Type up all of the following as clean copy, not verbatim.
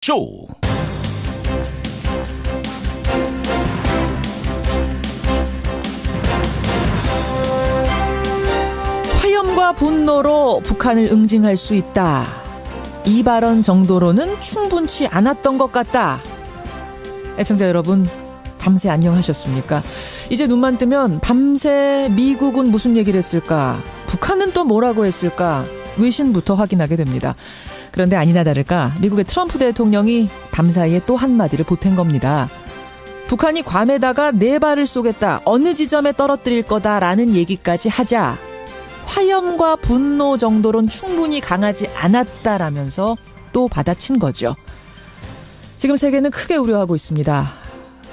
쇼! 화염과 분노로 북한을 응징할 수 있다. 이 발언 정도로는 충분치 않았던 것 같다. 애청자 여러분, 밤새 안녕하셨습니까? 이제 눈만 뜨면 밤새 미국은 무슨 얘기를 했을까? 북한은 또 뭐라고 했을까? 외신부터 확인하게 됩니다. 그런데 아니나 다를까 미국의 트럼프 대통령이 밤사이에 또 한마디를 보탠 겁니다. 북한이 괌에다가 4발을 쏘겠다. 어느 지점에 떨어뜨릴 거다라는 얘기까지 하자 화염과 분노 정도론 충분히 강하지 않았다라면서 또 받아친 거죠. 지금 세계는 크게 우려하고 있습니다.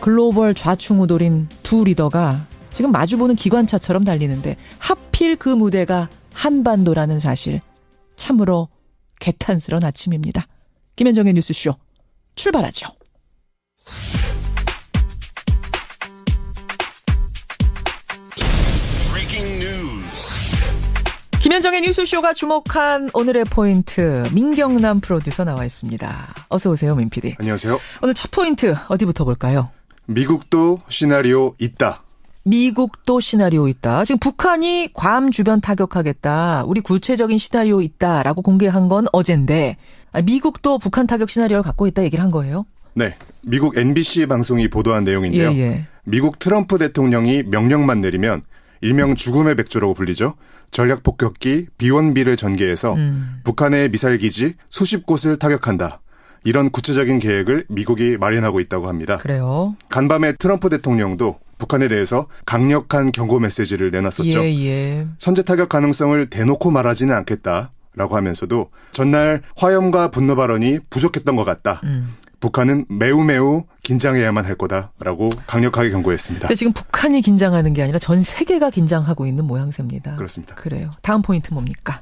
글로벌 좌충우돌인 두 리더가 지금 마주보는 기관차처럼 달리는데 하필 그 무대가 한반도라는 사실, 참으로 개탄스러운 아침입니다. 김현정의 뉴스쇼 출발하죠. 김현정의 뉴스쇼가 주목한 오늘의 포인트, 민경남 프로듀서 나와 있습니다. 어서 오세요, 민 PD. 안녕하세요. 오늘 첫 포인트 어디부터 볼까요? 미국도 시나리오 있다. 미국도 시나리오 있다. 지금 북한이 괌 주변 타격하겠다. 우리 구체적인 시나리오 있다라고 공개한 건 어젠데 미국도 북한 타격 시나리오를 갖고 있다 얘기를 한 거예요? 네. 미국 MBC 방송이 보도한 내용인데요. 예. 미국 트럼프 대통령이 명령만 내리면 일명 죽음의 백조라고 불리죠. 전략폭격기 B-1B를 전개해서 북한의 미사일 기지 수십 곳을 타격한다. 이런 구체적인 계획을 미국이 마련하고 있다고 합니다. 그래요? 간밤에 트럼프 대통령도 북한에 대해서 강력한 경고 메시지를 내놨었죠. 선제 타격 가능성을 대놓고 말하지는 않겠다라고 하면서도 전날 화염과 분노 발언이 부족했던 것 같다. 북한은 매우 긴장해야만 할 거다라고 강력하게 경고했습니다. 근데 지금 북한이 긴장하는 게 아니라 전 세계가 긴장하고 있는 모양새입니다. 그렇습니다. 그래요. 다음 포인트 뭡니까?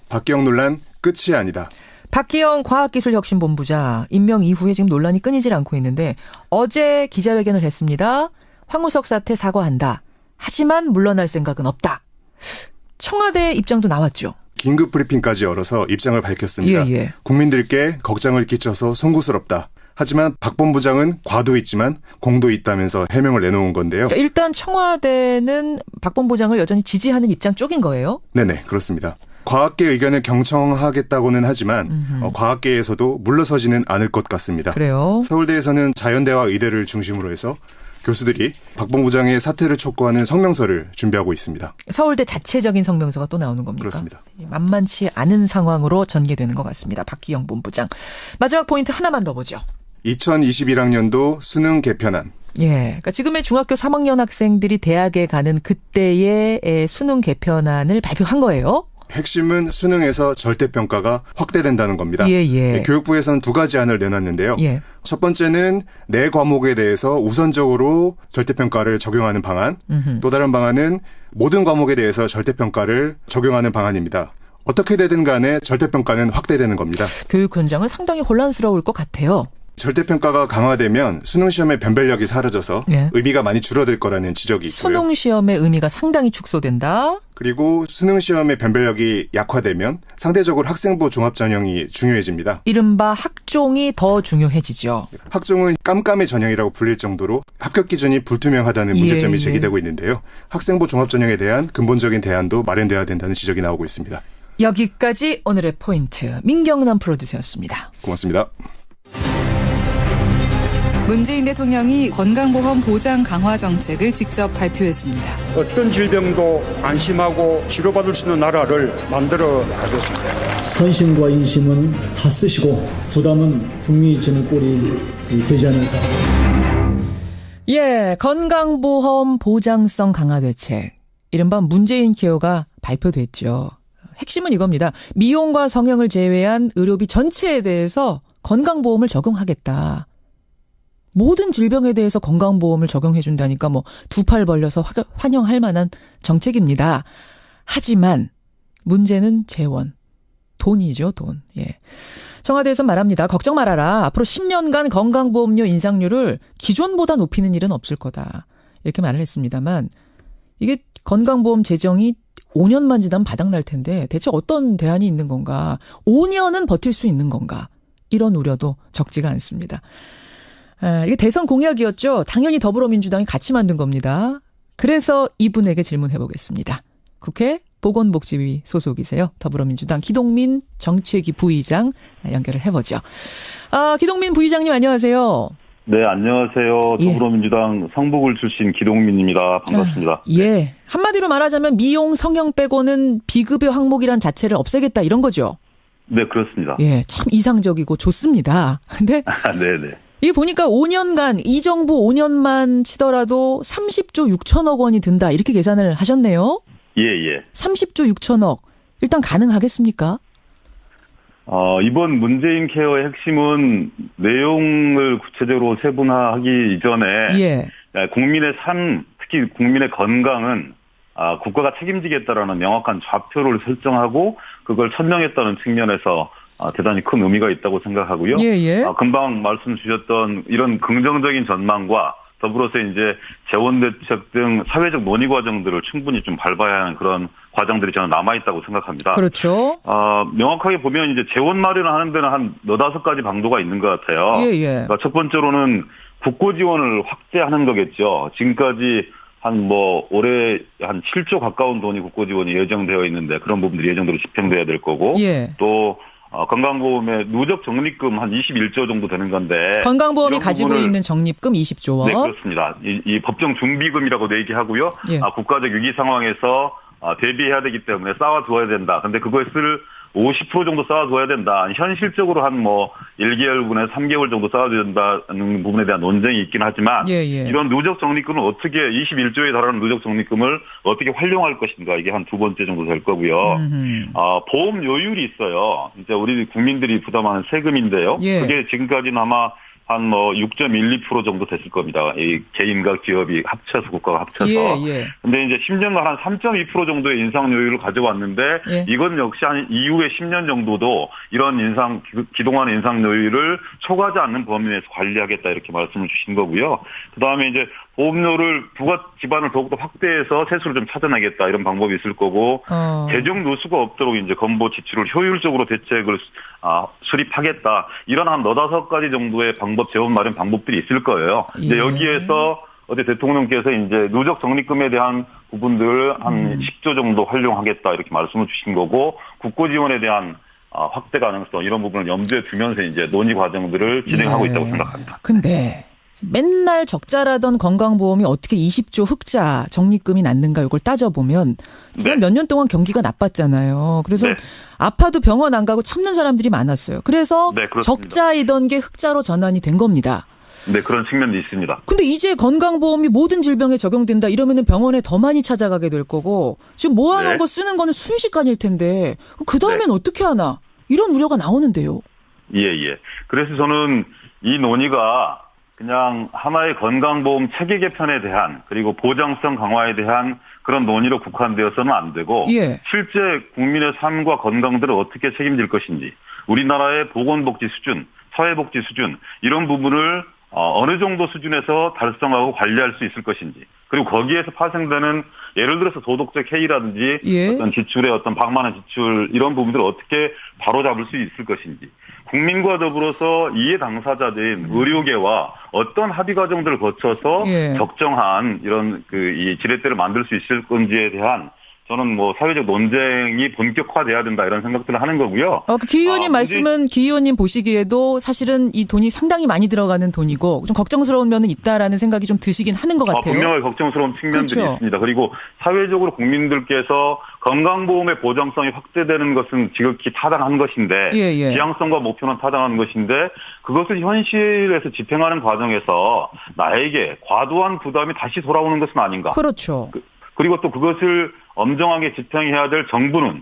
박기영 논란 끝이 아니다. 박기영 과학기술혁신본부장 임명 이후에 지금 논란이 끊이질 않고 있는데 어제 기자회견을 했습니다. 황우석 사태 사과한다. 하지만 물러날 생각은 없다. 청와대 입장도 나왔죠. 긴급 브리핑까지 열어서 입장을 밝혔습니다. 국민들께 걱정을 끼쳐서 송구스럽다. 하지만 박 본부장은 과도 있지만 공도 있다면서 해명을 내놓은 건데요. 그러니까 일단 청와대는 박 본부장을 여전히 지지하는 입장 쪽인 거예요? 네네, 그렇습니다. 과학계 의견을 경청하겠다고는 하지만 과학계에서도 물러서지는 않을 것 같습니다. 그래요? 서울대에서는 자연대와 의대를 중심으로 해서 교수들이 박 본부장의 사퇴를 촉구하는 성명서를 준비하고 있습니다. 서울대 자체적인 성명서가 또 나오는 겁니까? 그렇습니다. 만만치 않은 상황으로 전개되는 것 같습니다. 박기영 본부장. 마지막 포인트 하나만 더 보죠. 2021학년도 수능 개편안. 그러니까 지금의 중학교 3학년 학생들이 대학에 가는 그때의 수능 개편안을 발표한 거예요. 핵심은 수능에서 절대평가가 확대된다는 겁니다. 교육부에서는 2가지 안을 내놨는데요. 첫 번째는 4과목에 대해서 우선적으로 절대평가를 적용하는 방안. 또 다른 방안은 모든 과목에 대해서 절대평가를 적용하는 방안입니다. 어떻게 되든 간에 절대평가는 확대되는 겁니다. 교육 현장은 상당히 혼란스러울 것 같아요. 절대평가가 강화되면 수능시험의 변별력이 사라져서 의미가 많이 줄어들 거라는 지적이 있고요. 수능시험의 의미가 상당히 축소된다. 그리고 수능시험의 변별력이 약화되면 상대적으로 학생부 종합전형이 중요해집니다. 이른바 학종이 더 중요해지죠. 학종은 깜깜이 전형이라고 불릴 정도로 합격 기준이 불투명하다는 문제점이 제기되고 있는데요. 학생부 종합전형에 대한 근본적인 대안도 마련돼야 된다는 지적이 나오고 있습니다. 여기까지 오늘의 포인트, 민경남 프로듀서였습니다. 고맙습니다. 문재인 대통령이 건강보험 보장 강화 정책을 직접 발표했습니다. 어떤 질병도 안심하고 치료받을 수 있는 나라를 만들어 가겠습니다. 선심과 인심은 다 쓰시고 부담은 국민이 지는 꼴이 되지 않을까. 건강보험 보장성 강화 대책. 이른바 문재인 케어가 발표됐죠. 핵심은 이겁니다. 미용과 성형을 제외한 의료비 전체에 대해서 건강보험을 적용하겠다. 모든 질병에 대해서 건강보험을 적용해 준다니까 2팔 벌려서 환영할 만한 정책입니다. 하지만 문제는 재원. 돈이죠, 돈. 청와대에서 말합니다. 걱정 말아라. 앞으로 10년간 건강보험료 인상률을 기존보다 높이는 일은 없을 거다. 이렇게 말을 했습니다만 이게 건강보험 재정이 5년만 지나면 바닥날 텐데 대체 어떤 대안이 있는 건가? 5년은 버틸 수 있는 건가? 이런 우려도 적지가 않습니다. 이게 대선 공약이었죠. 당연히 더불어민주당이 같이 만든 겁니다. 그래서 이분에게 질문해보겠습니다. 국회 보건복지위 소속이세요. 더불어민주당 기동민 정책위 부의장 연결을 해보죠. 기동민 부의장님 안녕하세요. 네, 안녕하세요. 더불어민주당 성북을 출신 기동민입니다. 반갑습니다. 예. 한마디로 말하자면 미용 성형 빼고는 비급여 항목이란 자체를 없애겠다 이런 거죠? 네, 그렇습니다. 예, 참 이상적이고 좋습니다. 근데 네네. 이게 보니까 5년간 이 정부 5년만 치더라도 30조 6천억 원이 든다 이렇게 계산을 하셨네요. 예. 30조 6천억 일단 가능하겠습니까? 이번 문재인 케어의 핵심은 내용을 구체적으로 세분화하기 이전에 국민의 삶, 특히 국민의 건강은 국가가 책임지겠다라는 명확한 좌표를 설정하고 그걸 천명했다는 측면에서 대단히 큰 의미가 있다고 생각하고요. 금방 말씀 주셨던 이런 긍정적인 전망과 더불어서 이제 재원대책 등 사회적 논의 과정들을 충분히 좀 밟아야 하는 그런 과정들이 저는 남아있다고 생각합니다. 그렇죠. 명확하게 보면 이제 재원 마련을 하는 데는 한 4-5가지 방도가 있는 것 같아요. 그러니까 첫 번째로는 국고 지원을 확대하는 거겠죠. 지금까지 올해 한 7조 가까운 돈이 국고 지원이 예정되어 있는데 그런 부분들이 예정대로 집행돼야 될 거고. 또 건강보험의 누적 적립금 한 21조 정도 되는 건데. 건강보험이 가지고 있는 적립금 20조 원. 네, 그렇습니다. 이 법정 준비금이라고 얘기하고요. 국가적 위기 상황에서 대비해야 되기 때문에 쌓아두어야 된다. 근데 그것을 50% 정도 쌓아둬야 된다. 현실적으로 한 1개월분에 3개월 정도 쌓아둬야 된다는 부분에 대한 논쟁이 있긴 하지만 이런 누적 적립금을 어떻게 21조에 달하는 누적 적립금을 어떻게 활용할 것인가 이게 한 2번째 정도 될 거고요. 보험 요율이 있어요. 이제 우리 국민들이 부담하는 세금인데요. 그게 지금까지는 아마 한 6.12% 정도 됐을 겁니다. 이 개인과 기업이 합쳐서 국가가 합쳐서. 근데 이제 10년간 한 3.2% 정도의 인상 요율을 가져왔는데 이건 역시 한 이후에 10년 정도도 이런 기동하는 인상 요율을 초과하지 않는 범위 내에서 관리하겠다 이렇게 말씀을 주신 거고요. 그다음에 이제 보험료를 부가 기반을 더욱더 확대해서 세수를 좀 찾아내겠다 이런 방법이 있을 거고 재정 누수가 없도록 이제 건보 지출을 효율적으로 대책을 수립하겠다 이런 한 4-5가지 정도의 재원 마련 방법들이 있을 거예요. 근데 여기에서 어제 대통령께서 이제 누적 적립금에 대한 부분들 한 10조 정도 활용하겠다 이렇게 말씀을 주신 거고 국고 지원에 대한 확대 가능성 이런 부분을 염두에 두면서 이제 논의 과정들을 진행하고 있다고 생각합니다. 근데 맨날 적자라던 건강보험이 어떻게 20조 흑자 적립금이 났는가 이걸 따져보면 지난 몇 년 동안 경기가 나빴잖아요. 그래서 아파도 병원 안 가고 참는 사람들이 많았어요. 그래서 적자이던 게 흑자로 전환이 된 겁니다. 네, 그런 측면도 있습니다. 근데 이제 건강보험이 모든 질병에 적용된다 이러면은 병원에 더 많이 찾아가게 될 거고 지금 모아놓은 거 쓰는 거는 순식간일 텐데 그 다음엔 어떻게 하나 이런 우려가 나오는데요. 그래서 저는 이 논의가 그냥 하나의 건강보험 체계 개편에 대한 그리고 보장성 강화에 대한 그런 논의로 국한되어서는 안 되고 실제 국민의 삶과 건강들을 어떻게 책임질 것인지 우리나라의 보건복지 수준, 사회복지 수준 이런 부분을 어느 정도 수준에서 달성하고 관리할 수 있을 것인지 그리고 거기에서 파생되는 예를 들어서 도덕적 해이라든지 어떤 지출의 어떤 방만한 지출 이런 부분들을 어떻게 바로잡을 수 있을 것인지 국민과 더불어서 이해 당사자된 의료계와 어떤 합의 과정들을 거쳐서 적정한 이런 이 지렛대를 만들 수 있을 건지에 대한 저는 사회적 논쟁이 본격화돼야 된다 이런 생각들을 하는 거고요. 기 의원님 말씀은 기 의원님 보시기에도 사실은 이 돈이 상당히 많이 들어가는 돈이고 좀 걱정스러운 면은 있다라는 생각이 좀 드시긴 하는 것 같아요. 분명히 걱정스러운 측면들이 있습니다. 그리고 사회적으로 국민들께서 건강보험의 보장성이 확대되는 것은 지극히 타당한 것인데 지향성과 목표는 타당한 것인데 그것을 현실에서 집행하는 과정에서 나에게 과도한 부담이 다시 돌아오는 것은 아닌가. 그렇죠. 그리고 또 그것을 엄정하게 집행해야 될 정부는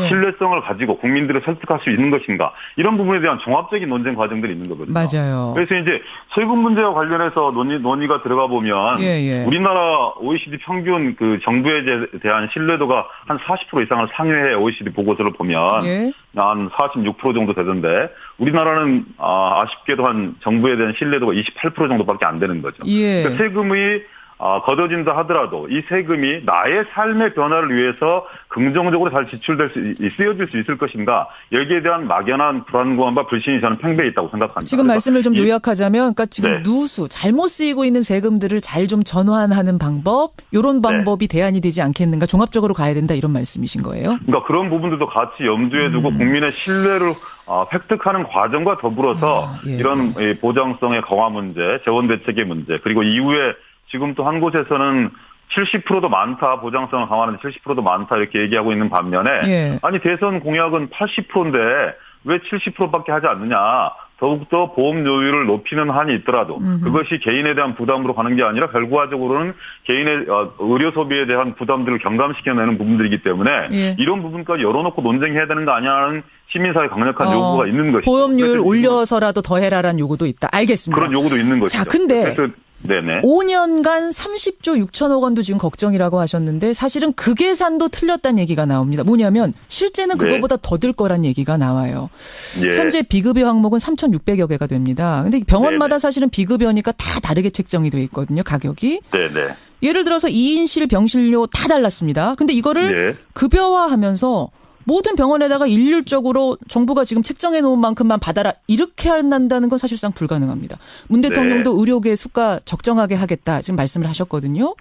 신뢰성을 가지고 국민들을 설득할 수 있는 것인가 이런 부분에 대한 종합적인 논쟁 과정들이 있는 거거든요. 맞아요. 그래서 이제 세금 문제와 관련해서 논의가 들어가 보면 우리나라 OECD 평균 그 정부에 대한 신뢰도가 한 40% 이상을 상회해 OECD 보고서를 보면 한 46% 정도 되던데 우리나라는 아쉽게도 한 정부에 대한 신뢰도가 28% 정도밖에 안 되는 거죠. 그러니까 세금이 걷어진다 하더라도 이 세금이 나의 삶의 변화를 위해서 긍정적으로 잘 쓰여질 수 있을 것인가, 여기에 대한 막연한 불안감과 불신이 저는 팽배해 있다고 생각합니다. 지금 말씀을 좀 요약하자면, 그러니까 지금 누수, 잘못 쓰이고 있는 세금들을 잘 좀 전환하는 방법, 이런 방법이 대안이 되지 않겠는가, 종합적으로 가야 된다, 이런 말씀이신 거예요? 그러니까 그런 부분들도 같이 염두에 두고 국민의 신뢰를 획득하는 과정과 더불어서 이런 보장성의 강화 문제, 재원 대책의 문제, 그리고 이후에 지금 또 한 곳에서는 70%도 많다, 보장성을 강화하는데 70%도 많다 이렇게 얘기하고 있는 반면에 아니 대선 공약은 80%인데 왜 70%밖에 하지 않느냐. 더욱더 보험료율을 높이는 한이 있더라도 그것이 개인에 대한 부담으로 가는 게 아니라 결과적으로는 개인의 의료 소비에 대한 부담들을 경감시켜내는 부분들이기 때문에 이런 부분까지 열어놓고 논쟁해야 되는 거 아니냐는 시민사회 강력한 요구가 있는 것이죠. 보험료율 올려서라도 더 해라라는 요구도 있다. 알겠습니다. 그런 요구도 있는 것이죠. 자, 근데 네네. 5년간 30조 6천억 원도 지금 걱정이라고 하셨는데 사실은 그 계산도 틀렸다는 얘기가 나옵니다. 뭐냐면 실제는 그거보다 더 들 거란 얘기가 나와요. 현재 비급여 항목은 3,600여 개가 됩니다. 근데 병원마다 사실은 비급여니까 다 다르게 책정이 돼 있거든요. 가격이. 네네. 예를 들어서 2인실 병실료 다 달랐습니다. 근데 이거를 급여화하면서 모든 병원에다가 일률적으로 정부가 지금 책정해 놓은 만큼만 받아라, 이렇게 한다는 건 사실상 불가능합니다. 문 대통령도 의료계 수가 적정하게 하겠다 지금 말씀을 하셨거든요.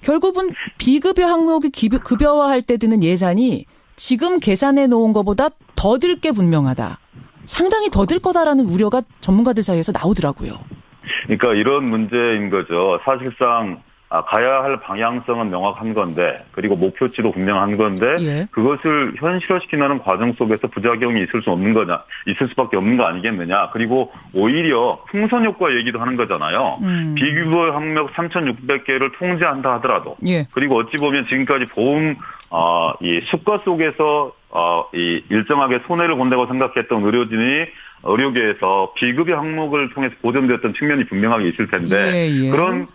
결국은 비급여 항목이 급여화할 때 드는 예산이 지금 계산해 놓은 것보다 더 들 게 분명하다. 상당히 더 들 거다라는 우려가 전문가들 사이에서 나오더라고요. 그러니까 이런 문제인 거죠. 사실상 가야 할 방향성은 명확한 건데, 그리고 목표치도 분명한 건데, 그것을 현실화시키는 과정 속에서 부작용이 있을 수밖에 없는 거 아니겠느냐. 그리고 오히려 풍선 효과 얘기도 하는 거잖아요. 비급여 항목 3,600개를 통제한다 하더라도, 그리고 어찌 보면 지금까지 보험 이 수가 속에서 이 일정하게 손해를 본다고 생각했던 의료계에서 비급여 항목을 통해서 보전되었던 측면이 분명하게 있을 텐데, 그런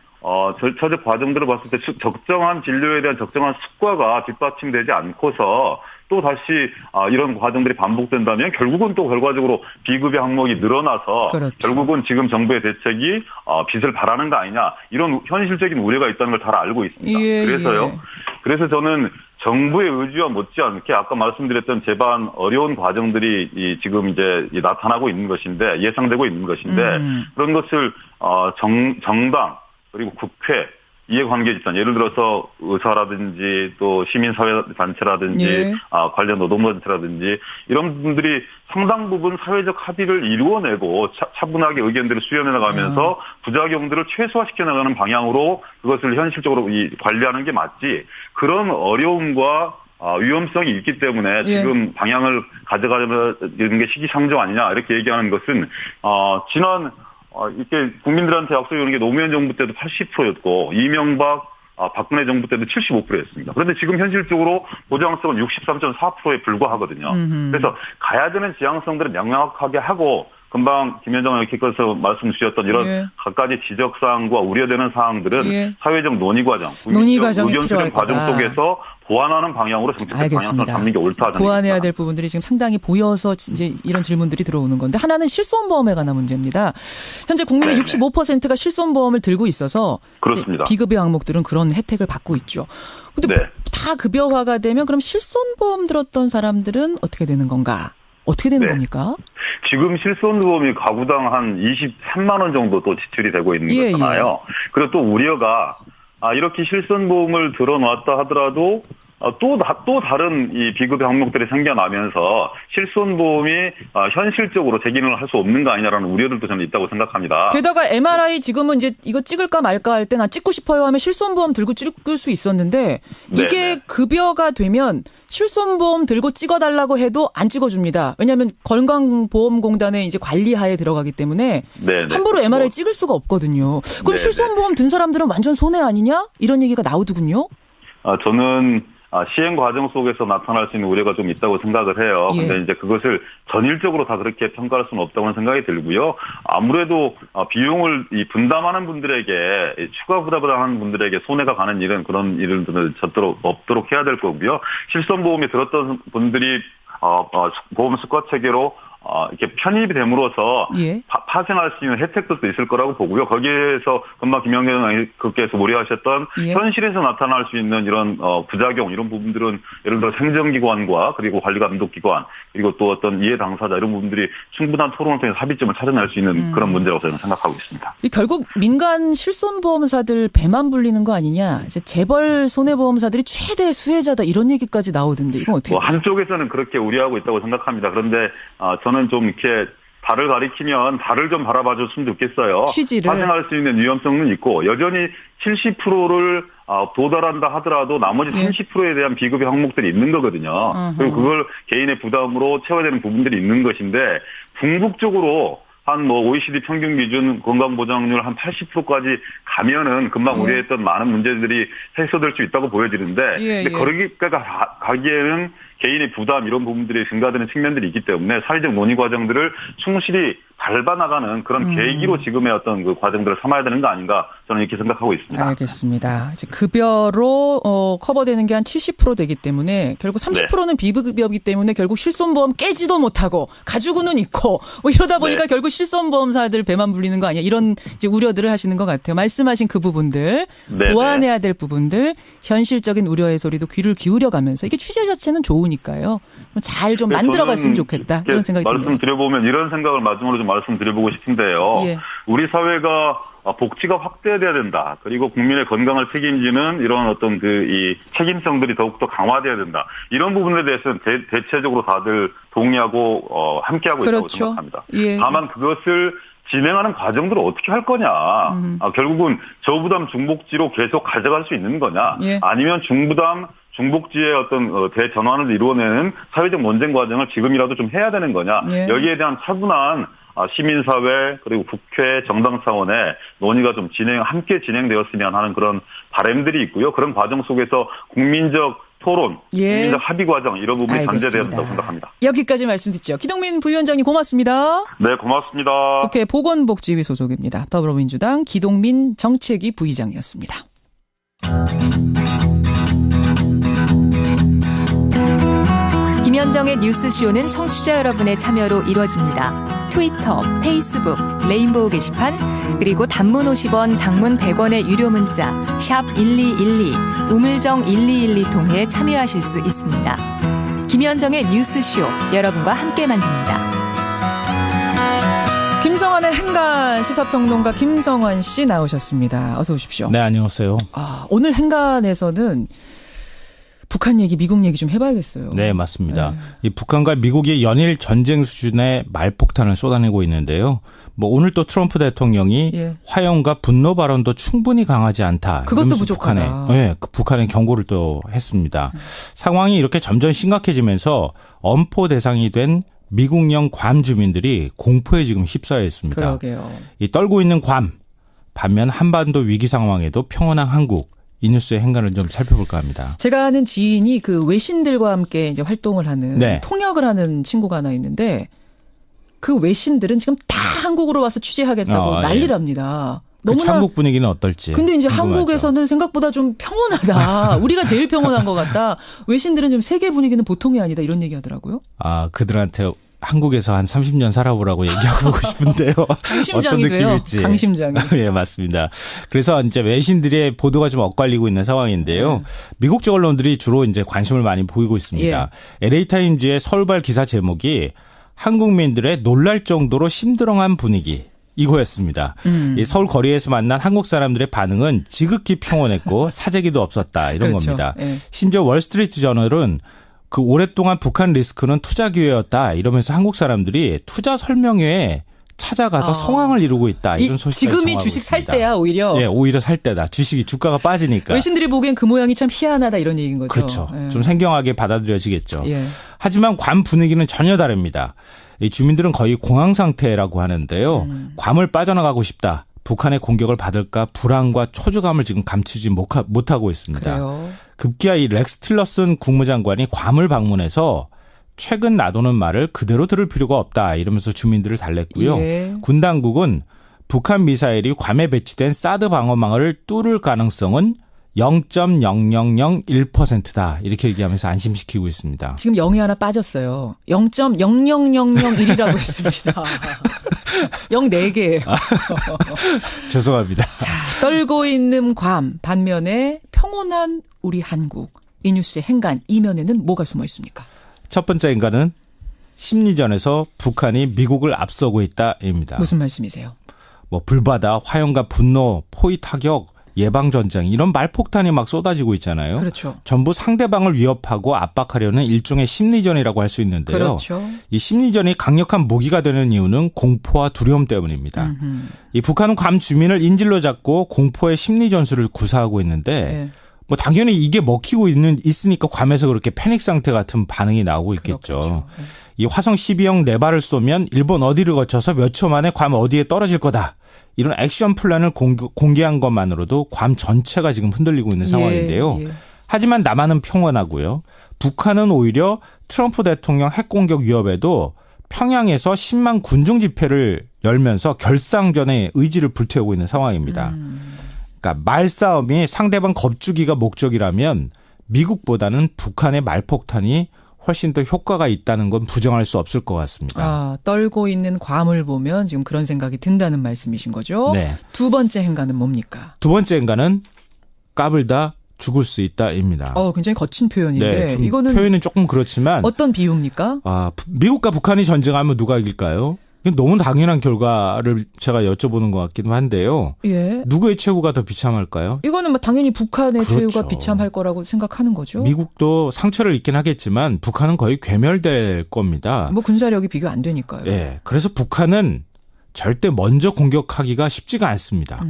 절차적 과정들을 봤을 때 적정한 진료에 대한 적정한 수가가 뒷받침되지 않고서 또 다시 이런 과정들이 반복된다면 결국은 또 결과적으로 비급여 항목이 늘어나서 결국은 지금 정부의 대책이 빚을 바라는 거 아니냐, 이런 현실적인 우려가 있다는 걸 잘 알고 있습니다. 그래서 저는 정부의 의지와 못지않게 아까 말씀드렸던 제반 어려운 과정들이 지금 이제 나타나고 있는 것인데, 예상되고 있는 것인데, 그런 것을 정당 그리고 국회, 이해관계 집단, 예를 들어서 의사라든지 또 시민사회단체라든지 관련 노동단체라든지 이런 분들이 상당 부분 사회적 합의를 이루어내고 차분하게 의견들을 수렴해 나가면서 부작용들을 최소화시켜 나가는 방향으로 그것을 현실적으로 관리하는 게 맞지, 그런 어려움과 위험성이 있기 때문에 지금 방향을 가져가는 게 시기상조 아니냐 이렇게 얘기하는 것은 지난 이렇게 국민들한테 약속이 게 노무현 정부 때도 80%였고 이명박, 박근혜 정부 때도 75%였습니다. 그런데 지금 현실적으로 보장성은 63.4%에 불과하거든요. 그래서 가야 되는 지향성들을 명확하게 하고, 금방 김현정 의원께서 말씀 주셨던 이런 각가지 지적사항과 우려되는 사항들은 사회적 논의 과정, 의견 수렴 과정 속에서 보완하는 방향으로 정책적 방향성을 잡는 게 옳다. 보완해야 될 부분들이 지금 상당히 보여서 이제 이런 질문들이 들어오는 건데, 하나는 실손보험에 관한 문제입니다. 현재 국민의 65%가 실손보험을 들고 있어서 그렇습니다. 비급여 항목들은 그런 혜택을 받고 있죠. 근데 다 급여화가 되면 그럼 실손보험 들었던 사람들은 어떻게 되는 건가? 어떻게 되는 겁니까? 지금 실손보험이 가구당 한 23만 원 정도 또 지출이 되고 있는 거잖아요. 그리고 또 우려가 이렇게 실손보험을 들어놨다 하더라도 또 다른 이 비급여 항목들이 생겨나면서 실손보험이 현실적으로 재기능을 할 수 없는 거 아니냐라는 우려들도 저는 있다고 생각합니다. 게다가 MRI 지금은 이제 이거 찍을까 말까 할 때 나 찍고 싶어요 하면 실손보험 들고 찍을 수 있었는데, 이게 급여가 되면 실손보험 들고 찍어달라고 해도 안 찍어줍니다. 왜냐하면 건강보험공단의 이제 관리하에 들어가기 때문에 함부로 MRI 찍을 수가 없거든요. 그럼 실손보험 든 사람들은 완전 손해 아니냐? 이런 얘기가 나오더군요. 저는 시행 과정 속에서 나타날 수 있는 우려가 좀 있다고 생각을 해요. 근데 이제 그것을 전일적으로 다 그렇게 평가할 수는 없다고 생각이 들고요. 아무래도 비용을 분담하는 분들에게, 추가 부담하는 분들에게 손해가 가는 일은 그런 일들을 없도록 해야 될 거고요. 실손보험에 들었던 분들이 보험 수가 체계로 이렇게 편입이 됨으로써 예. 파생할 수 있는 혜택들도 있을 거라고 보고요. 거기에서 금방 김영경 의원께서 우려하셨던 예. 현실에서 나타날 수 있는 이런 부작용 이런 부분들은 예를 들어 행정기관과 그리고 관리감독기관 그리고 또 어떤 이해 당사자 이런 부분들이 충분한 토론을 통해서 합의점을 찾아낼 수 있는 그런 문제라고 저는 생각하고 있습니다. 결국 민간 실손보험사들 배만 불리는 거 아니냐. 이제 재벌 손해보험사들이 최대 수혜자다 이런 얘기까지 나오던데 이건 어떻게 보세요? 한쪽에서는 그렇게 우려하고 있다고 생각합니다. 그런데 저는 좀 이렇게 달을 가리키면 달을 좀 바라봐 줬으면 좋겠어요. 취지를. 파생할 수 있는 위험성은 있고 여전히 70%를 도달한다 하더라도 나머지 30%에 대한 비급여 항목들이 있는 거거든요. 그리고 그걸 개인의 부담으로 채워야 되는 부분들이 있는 것인데 궁극적으로 한 OECD 평균 기준 건강보장률 한 80%까지 가면은 금방 우려했던 많은 문제들이 해소될 수 있다고 보여지는데 근데 거기까지 가기에는 개인의 부담 이런 부분들이 증가되는 측면들이 있기 때문에 사회적 논의 과정들을 충실히 밟아나가는 그런 계기로 지금의 어떤 그 과정들을 삼아야 되는 거 아닌가 저는 이렇게 생각하고 있습니다. 알겠습니다. 이제 급여로 커버되는 게 한 70% 되기 때문에 결국 30%는 비급여이기 때문에 결국 실손보험 깨지도 못하고 가지고는 있고 이러다 보니까 결국 실손보험사들 배만 불리는 거 아니야 이런 이제 우려들을 하시는 것 같아요. 말씀하신 그 부분들 보완해야 될 부분들 현실적인 우려의 소리도 귀를 기울여가면서 이게 취재 자체는 좋으니까요. 잘 좀 만들어갔으면 좋겠다 이런 생각이 드네요. 말씀드려보면 이런 생각을 마지막으로 좀 말씀드려보고 싶은데요. 우리 사회가 복지가 확대돼야 된다. 그리고 국민의 건강을 책임지는 이런 어떤 이 책임성들이 더욱더 강화돼야 된다. 이런 부분에 대해서는 대체적으로 다들 동의하고 함께하고 있다고 생각합니다. 다만 그것을 진행하는 과정들을 어떻게 할 거냐. 결국은 저부담 중복지로 계속 가져갈 수 있는 거냐. 아니면 중부담 중복지의 어떤 대전환을 이루어내는 사회적 논쟁 과정을 지금이라도 좀 해야 되는 거냐. 여기에 대한 차분한 시민사회 그리고 국회 정당 차원의 논의가 좀 함께 진행되었으면 하는 그런 바람들이 있고요. 그런 과정 속에서 국민적 토론, 국민적 합의 과정 이런 부분이 전제되어야 된다고 생각합니다. 여기까지 말씀 듣죠. 기동민 부위원장님 고맙습니다. 네, 고맙습니다. 국회 보건복지위 소속입니다. 더불어민주당 기동민 정책위 부의장이었습니다. 김현정의 뉴스쇼는 청취자 여러분의 참여로 이루어집니다. 트위터, 페이스북, 레인보우 게시판, 그리고 단문 50원, 장문 100원의 유료 문자 샵 1212, 우물정 1212 통해 참여하실 수 있습니다. 김현정의 뉴스쇼, 여러분과 함께 만듭니다. 김성환의 행간 시사평론가 김성환 씨 나오셨습니다. 어서 오십시오. 네, 안녕하세요. 오늘 행간에서는 북한 얘기, 미국 얘기 좀 해봐야겠어요. 네, 맞습니다. 이 북한과 미국이 연일 전쟁 수준의 말폭탄을 쏟아내고 있는데요. 오늘 또 트럼프 대통령이 화형과 분노 발언도 충분히 강하지 않다. 그것도 부족하다. 북한에 경고를 또 했습니다. 상황이 이렇게 점점 심각해지면서 엄포 대상이 된 미국령 괌 주민들이 공포에 지금 휩싸여 있습니다. 그러게요. 이 떨고 있는 괌, 반면 한반도 위기 상황에도 평온한 한국. 이 뉴스의 행간을 좀 살펴볼까 합니다. 제가 아는 지인이 그 외신들과 함께 이제 활동을 하는 통역을 하는 친구가 하나 있는데 그 외신들은 지금 다 한국으로 와서 취재하겠다고 난리랍니다. 너무나 한국 분위기는 어떨지. 근데 이제 궁금하죠. 한국에서는 생각보다 좀 평온하다. 우리가 제일 평온한 것 같다. 외신들은 좀 세계 분위기는 보통이 아니다. 이런 얘기 하더라고요. 그들한테 한국에서 한 30년 살아보라고 얘기하고 보고 싶은데요. 어떤 느낌일지. 강심장이. 예, 맞습니다. 그래서 이제 외신들의 보도가 좀 엇갈리고 있는 상황인데요. 미국적 언론들이 주로 이제 관심을 많이 보이고 있습니다. LA타임즈의 서울발 기사 제목이 한국민들의 놀랄 정도로 심드렁한 분위기. 이거였습니다. 이 서울 거리에서 만난 한국 사람들의 반응은 지극히 평온했고 사재기도 없었다. 이런 겁니다. 심지어 월스트리트 저널은 그 오랫동안 북한 리스크는 투자 기회였다 이러면서 한국 사람들이 투자 설명회에 찾아가서 성황을 이루고 있다 이런 소식을 지금이 주식 살 때야 오히려. 네, 오히려 살 때다. 주가가 빠지니까. 외신들이 보기엔 그 모양이 참 희한하다 이런 얘기인 거죠. 그렇죠. 좀 생경하게 받아들여지겠죠. 하지만 괌 분위기는 전혀 다릅니다. 이 주민들은 거의 공황 상태라고 하는데요. 괌을 빠져나가고 싶다. 북한의 공격을 받을까 불안과 초조감을 지금 감추지 못하고 있습니다. 그래요. 급기야 이 렉스 틸러슨 국무장관이 괌을 방문해서 최근 나도는 말을 그대로 들을 필요가 없다 이러면서 주민들을 달랬고요. 군 당국은 북한 미사일이 괌에 배치된 사드 방어망을 뚫을 가능성은 0.0001%다. 이렇게 얘기하면서 안심시키고 있습니다. 지금 0이 하나 빠졌어요. 0.00001이라고 했습니다. 0 4개. 죄송합니다. 자, 떨고 있는 괌 반면에 평온한 우리 한국. 이 뉴스의 행간 이면에는 뭐가 숨어 있습니까? 첫 번째 행간은 심리전에서 북한이 미국을 앞서고 있다입니다. 무슨 말씀이세요? 뭐 불바다, 화염과 분노, 포위 타격, 예방전쟁 이런 말폭탄이 막 쏟아지고 있잖아요. 그렇죠. 전부 상대방을 위협하고 압박하려는 일종의 심리전이라고 할 수 있는데요. 그렇죠. 이 심리전이 강력한 무기가 되는 이유는 공포와 두려움 때문입니다. 이 북한은 괌 주민을 인질로 잡고 공포의 심리전술을 구사하고 있는데 네. 뭐 당연히 이게 먹히고 있으니까 괌에서 그렇게 패닉 상태 같은 반응이 나오고 있겠죠. 그렇죠. 이 화성 12형 4발을 쏘면 일본 어디를 거쳐서 몇 초 만에 괌 어디에 떨어질 거다. 이런 액션 플랜을 공개한 것만으로도 괌 전체가 지금 흔들리고 있는 상황인데요. 예. 하지만 남한은 평온하고요. 북한은 오히려 트럼프 대통령 핵공격 위협에도 평양에서 10만 군중 집회를 열면서 결상전의 의지를 불태우고 있는 상황입니다. 그러니까 말싸움이 상대방 겁주기가 목적이라면 미국보다는 북한의 말폭탄이 훨씬 더 효과가 있다는 건 부정할 수 없을 것 같습니다. 아, 떨고 있는 괌을 보면 지금 그런 생각이 든다는 말씀이신 거죠? 네. 두 번째 행간은 뭡니까? 두 번째 행간은 까불다 죽을 수 있다입니다. 굉장히 거친 표현인데 네, 이거는 표현은 조금 그렇지만 어떤 비유입니까? 미국과 북한이 전쟁하면 누가 이길까요? 너무 당연한 결과를 제가 여쭤보는 것 같기도 한데요. 예. 누구의 최후가 더 비참할까요? 이거는 뭐 당연히 북한의 그렇죠. 최후가 비참할 거라고 생각하는 거죠. 미국도 상처를 입긴 하겠지만 북한은 거의 괴멸될 겁니다. 뭐 군사력이 비교 안 되니까요. 예. 그래서 북한은 절대 먼저 공격하기가 쉽지가 않습니다.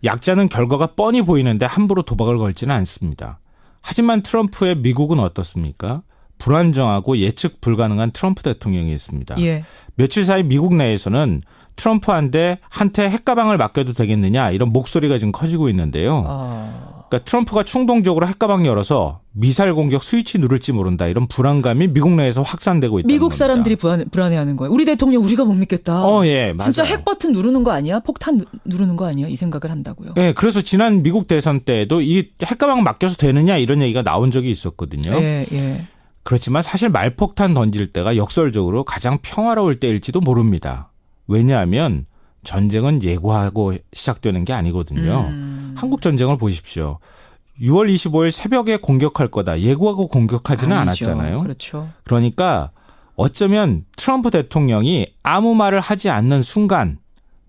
약자는 결과가 뻔히 보이는데 함부로 도박을 걸지는 않습니다. 하지만 트럼프의 미국은 어떻습니까? 불안정하고 예측 불가능한 트럼프 대통령이 있습니다. 예. 며칠 사이 미국 내에서는 트럼프한테 핵가방을 맡겨도 되겠느냐 이런 목소리가 지금 커지고 있는데요. 그러니까 트럼프가 충동적으로 핵가방 열어서 미사일 공격 스위치 누를지 모른다 이런 불안감이 미국 내에서 확산되고 있다는 미국 겁니다. 사람들이 불안해하는 거예요. 우리 대통령 우리가 못 믿겠다. 예, 맞아요. 진짜 핵 버튼 누르는 거 아니야? 폭탄 누르는 거 아니야? 이 생각을 한다고요. 네, 그래서 지난 미국 대선 때도 이 핵가방 맡겨서 되느냐 이런 얘기가 나온 적이 있었거든요. 예, 예. 그렇지만 사실 말폭탄 던질 때가 역설적으로 가장 평화로울 때일지도 모릅니다. 왜냐하면 전쟁은 예고하고 시작되는 게 아니거든요. 한국 전쟁을 보십시오. 6월 25일 새벽에 공격할 거다. 예고하고 공격하지는 아니죠. 않았잖아요. 그렇죠. 그러니까 어쩌면 트럼프 대통령이 아무 말을 하지 않는 순간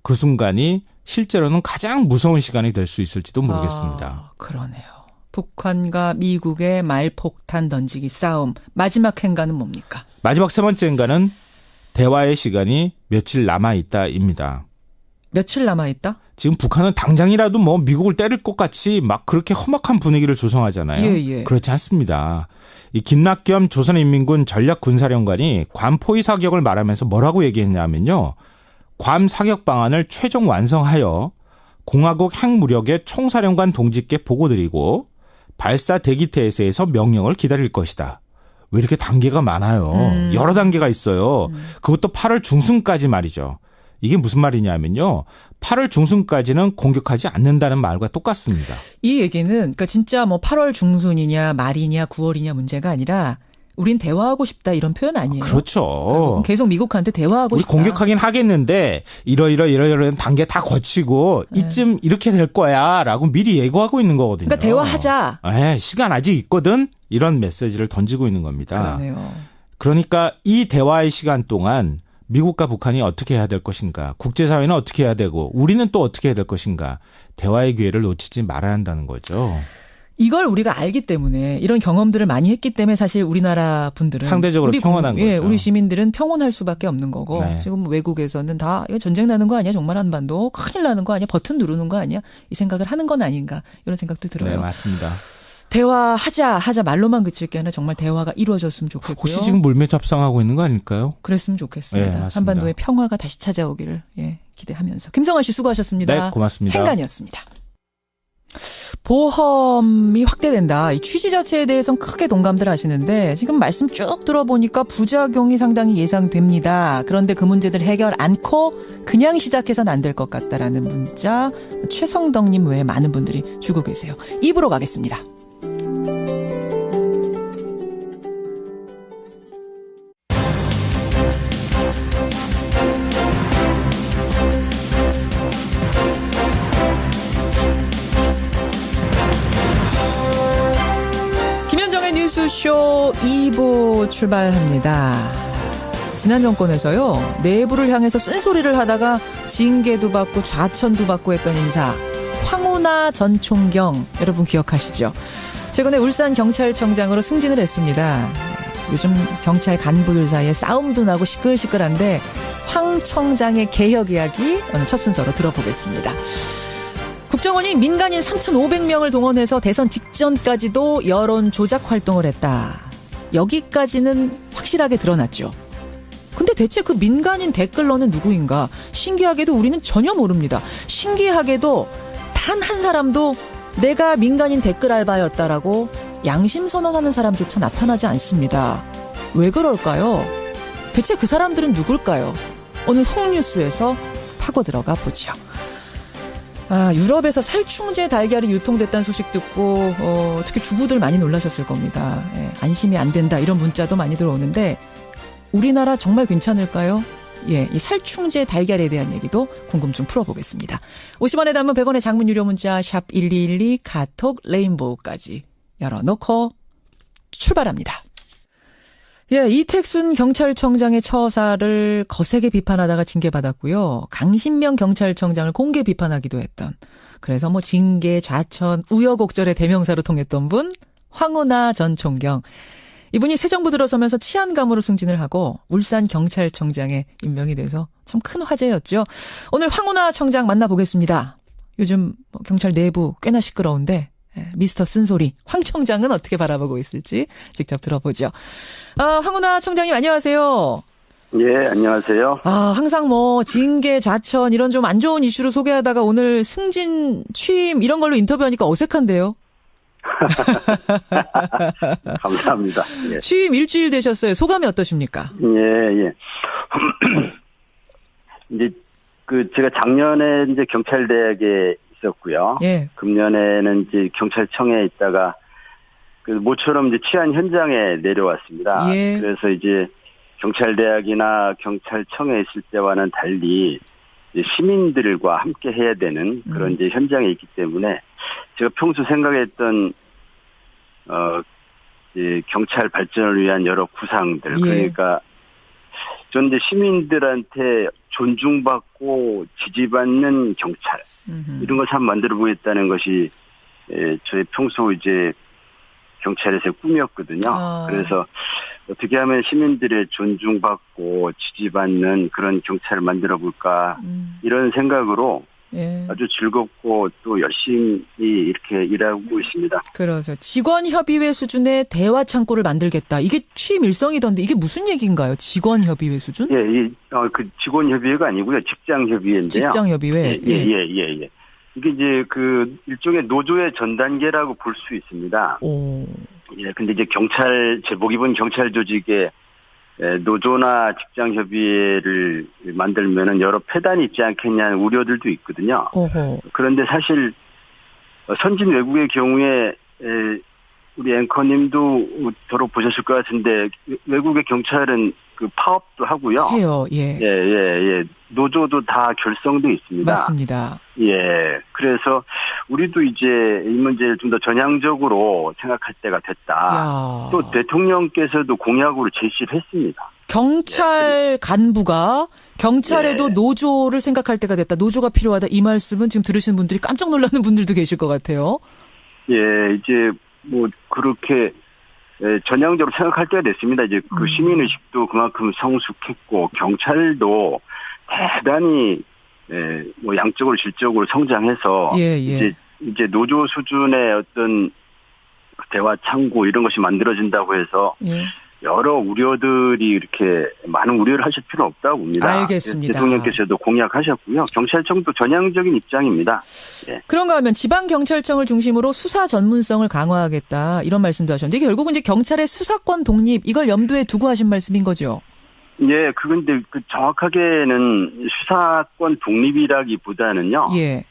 그 순간이 실제로는 가장 무서운 시간이 될 수 있을지도 모르겠습니다. 그러네요. 북한과 미국의 말폭탄 던지기 싸움. 마지막 행간은 뭡니까? 마지막 세 번째 행간은 대화의 시간이 며칠 남아있다입니다. 며칠 남아있다? 지금 북한은 당장이라도 뭐 미국을 때릴 것 같이 막 그렇게 험악한 분위기를 조성하잖아요. 예. 그렇지 않습니다. 이 김낙겸 조선인민군 전략군사령관이 괌 포위 사격을 말하면서 뭐라고 얘기했냐면요. 괌 사격 방안을 최종 완성하여 공화국 핵무력의 총사령관 동지께 보고드리고 발사 대기 태세에서 명령을 기다릴 것이다. 왜 이렇게 단계가 많아요. 여러 단계가 있어요. 그것도 8월 중순까지 말이죠. 이게 무슨 말이냐면요. 8월 중순까지는 공격하지 않는다는 말과 똑같습니다. 이 얘기는 그러니까 진짜 뭐 8월 중순이냐 말이냐 9월이냐 문제가 아니라 우린 대화하고 싶다 이런 표현 아니에요. 그렇죠. 계속 미국한테 대화하고 싶다. 우리 공격하긴 하겠는데 이런 단계 다 거치고 이쯤 이렇게 될 거야 라고 미리 예고하고 있는 거거든요. 그러니까 대화하자. 시간 아직 있거든. 이런 메시지를 던지고 있는 겁니다. 그러네요. 그러니까 이 대화의 시간 동안 미국과 북한이 어떻게 해야 될 것인가. 국제사회는 어떻게 해야 되고 우리는 또 어떻게 해야 될 것인가. 대화의 기회를 놓치지 말아야 한다는 거죠. 이걸 우리가 알기 때문에 이런 경험들을 많이 했기 때문에 사실 우리나라 분들은 상대적으로 평온한 거죠. 우리 시민들은 평온할 수밖에 없는 거고 네. 지금 외국에서는 다 이거 전쟁 나는 거 아니야? 정말 한반도 큰일 나는 거 아니야? 버튼 누르는 거 아니야? 이 생각을 하는 건 아닌가 이런 생각도 들어요. 네, 맞습니다. 대화하자 말로만 그칠 게 아니라 정말 대화가 이루어졌으면 좋겠고요. 혹시 지금 물매 협상하고 있는 거 아닐까요? 그랬으면 좋겠습니다. 네, 한반도의 평화가 다시 찾아오기를 기대하면서 김성환 씨 수고하셨습니다. 네, 고맙습니다. 행간이었습니다. 보험이 확대된다. 이 취지 자체에 대해서는 크게 동감들 하시는데 지금 말씀 쭉 들어보니까 부작용이 상당히 예상됩니다. 그런데 그 문제들 해결 않고 그냥 시작해서는 안 될 것 같다라는 문자 최성덕님 외에 많은 분들이 주고 계세요. 2부로 가겠습니다. 뉴스쇼 2부 출발합니다. 지난 정권에서요, 내부를 향해서 쓴소리를 하다가 징계도 받고 좌천도 받고 했던 인사, 황운하 전 총경, 여러분 기억하시죠? 최근에 울산경찰청장으로 승진을 했습니다. 요즘 경찰 간부들 사이에 싸움도 나고 시끌시끌한데 황 청장의 개혁 이야기 오늘 첫 순서로 들어보겠습니다. 국정원이 민간인 3,500명을 동원해서 대선 직전까지도 여론 조작 활동을 했다. 여기까지는 확실하게 드러났죠. 근데 대체 그 민간인 댓글러는 누구인가? 신기하게도 우리는 전혀 모릅니다. 신기하게도 단 한 사람도 내가 민간인 댓글 알바였다라고 양심 선언하는 사람조차 나타나지 않습니다. 왜 그럴까요? 대체 그 사람들은 누굴까요? 오늘 훅뉴스에서 파고 들어가 보죠. 유럽에서 살충제 달걀이 유통됐다는 소식 듣고 특히 주부들 많이 놀라셨을 겁니다. 안심이 안 된다 이런 문자도 많이 들어오는데 우리나라 정말 괜찮을까요? 이 살충제 달걀에 대한 얘기도 궁금증 풀어보겠습니다. 50원에 담은 100원의 장문 유료 문자 샵 1212 카톡 레인보우까지 열어놓고 출발합니다. 이택순 경찰청장의 처사를 거세게 비판하다가 징계받았고요. 강신명 경찰청장을 공개 비판하기도 했던, 그래서 징계, 좌천, 우여곡절의 대명사로 통했던 분, 황운하 전 총경. 이분이 새 정부 들어서면서 치안감으로 승진을 하고 울산경찰청장에 임명이 돼서 참 큰 화제였죠. 오늘 황운하 청장 만나보겠습니다. 요즘 경찰 내부 꽤나 시끄러운데 미스터 쓴소리 황 청장은 어떻게 바라보고 있을지 직접 들어보죠. 황운하 청장님 안녕하세요. 예, 안녕하세요. 항상 징계, 좌천 이런 좀 안 좋은 이슈로 소개하다가 오늘 승진, 취임 이런 걸로 인터뷰하니까 어색한데요. 감사합니다. 예. 취임 일주일 되셨어요. 소감이 어떠십니까? 예. 이제 제가 작년에 이제 경찰대학에 있었고요. 예. 금년에는 이제 경찰청에 있다가 모처럼 이제 치안 현장에 내려왔습니다. 예. 그래서 이제 경찰대학이나 경찰청에 있을 때와는 달리 이제 시민들과 함께 해야 되는 그런 이제 현장에 있기 때문에 제가 평소 생각했던 이제 경찰 발전을 위한 여러 구상들, 예. 그러니까 저는 이제 시민들한테 존중받고 지지받는 경찰 이런 걸 참 만들어 보겠다는 것이 저의 평소 이제 경찰에서의 꿈이었거든요. 그래서 어떻게 하면 시민들의 존중받고 지지받는 그런 경찰을 만들어 볼까 이런 생각으로 예. 아주 즐겁고 또 열심히 이렇게 일하고 있습니다. 그렇죠. 직원협의회 수준의 대화 창구를 만들겠다. 이게 취임 일성이던데 이게 무슨 얘기인가요? 직원협의회 수준? 예, 그 직원협의회가 아니고요. 직장협의회인데요. 직장협의회. 예. 이게 이제 일종의 노조의 전 단계라고 볼 수 있습니다. 오. 예, 근데 이제 경찰, 제복 입은 경찰 조직에 노조나 직장협의회를 만들면은 여러 폐단이 있지 않겠냐는 우려들도 있거든요. 오호. 그런데 사실 선진 외국의 경우에 우리 앵커님도 들어보셨을 것 같은데 외국의 경찰은 파업도 하고요. 해요. 예. 예. 노조도 다 결성돼 있습니다. 맞습니다. 예. 그래서 우리도 이제 이 문제를 좀 더 전향적으로 생각할 때가 됐다. 야. 또 대통령께서도 공약으로 제시를 했습니다. 경찰 간부가 경찰에도 노조를 생각할 때가 됐다. 노조가 필요하다. 이 말씀은 지금 들으시는 분들이 깜짝 놀라는 분들도 계실 것 같아요. 예, 이제 그렇게 전향적으로 생각할 때가 됐습니다. 이제 시민의식도 그만큼 성숙했고 경찰도 대단히 양적으로 질적으로 성장해서 예. 이제 노조 수준의 어떤 대화 창구 이런 것이 만들어진다고 해서 예. 여러 우려들이 이렇게 많은 우려를 하실 필요는 없다고 봅니다. 알겠습니다. 대통령께서도 공약하셨고요. 경찰청도 전향적인 입장입니다. 네. 그런가 하면 지방경찰청을 중심으로 수사 전문성을 강화하겠다 이런 말씀도 하셨는데 이게 결국은 이제 경찰의 수사권 독립 이걸 염두에 두고 하신 말씀인 거죠? 예, 그건데 정확하게는 수사권 독립이라기보다는요. 예,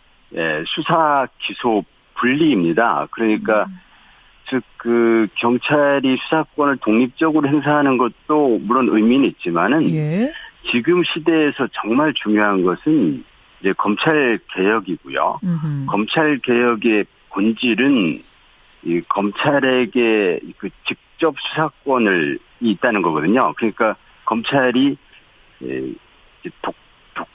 수사 기소 분리입니다. 그러니까 즉 그 경찰이 수사권을 독립적으로 행사하는 것도 물론 의미는 있지만은 지금 시대에서 정말 중요한 것은 이제 검찰 개혁이고요. 검찰 개혁의 본질은 이 검찰에게 그 직접 수사권을 있다는 거거든요. 그러니까 검찰이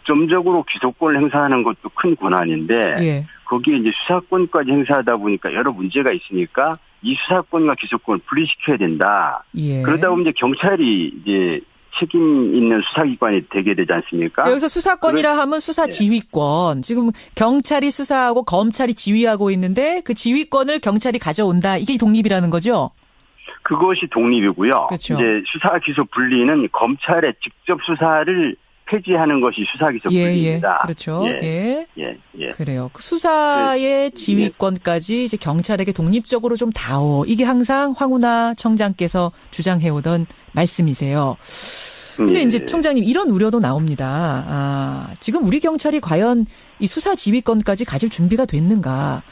독점적으로 기소권을 행사하는 것도 큰 권한인데 거기에 이제 수사권까지 행사하다 보니까 여러 문제가 있으니까 이 수사권과 기소권을 분리시켜야 된다. 그러다 보면 이제 경찰이 이제 책임 있는 수사기관이 되게 되지 않습니까? 여기서 수사권이라 하면 수사 지휘권. 지금 경찰이 수사하고 검찰이 지휘하고 있는데 그 지휘권을 경찰이 가져온다. 이게 독립이라는 거죠? 그것이 독립이고요. 그렇죠. 이제 수사 기소 분리는 검찰의 직접 수사를 폐지하는 것이 수사 기소 분리입니다. 그렇죠. 그래요. 수사의 지휘권까지 이제 경찰에게 독립적으로 좀 다오. 이게 항상 황운하 청장께서 주장해오던 말씀이세요. 근데 이제 청장님 이런 우려도 나옵니다. 지금 우리 경찰이 과연 이 수사 지휘권까지 가질 준비가 됐는가?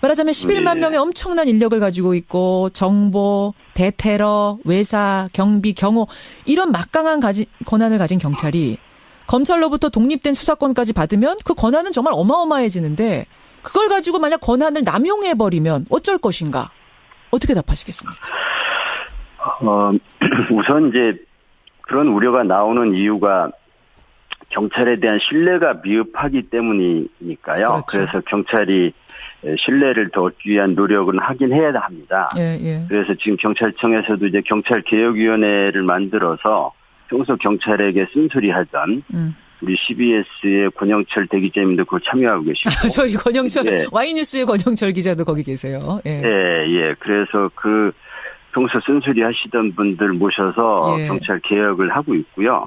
말하자면 11만 명의 엄청난 인력을 가지고 있고 정보, 대테러, 외사, 경비, 경호 이런 막강한 권한을 가진 경찰이 검찰로부터 독립된 수사권까지 받으면 그 권한은 정말 어마어마해지는데 그걸 가지고 만약 권한을 남용해버리면 어쩔 것인가? 어떻게 답하시겠습니까? 우선 이제 그런 우려가 나오는 이유가 경찰에 대한 신뢰가 미흡하기 때문이니까요. 그렇죠. 그래서 경찰이 신뢰를 더 얻기 위한 노력은 하긴 해야 합니다. 그래서 지금 경찰청에서도 이제 경찰개혁위원회를 만들어서 평소 경찰에게 쓴소리하던 우리 CBS의 권영철 대기자님도 그거 참여하고 계시고. 저희 권영철, Y뉴스의 권영철 기자도 거기 계세요. 그래서 그 평소 쓴소리 하시던 분들 모셔서 경찰 개혁을 하고 있고요.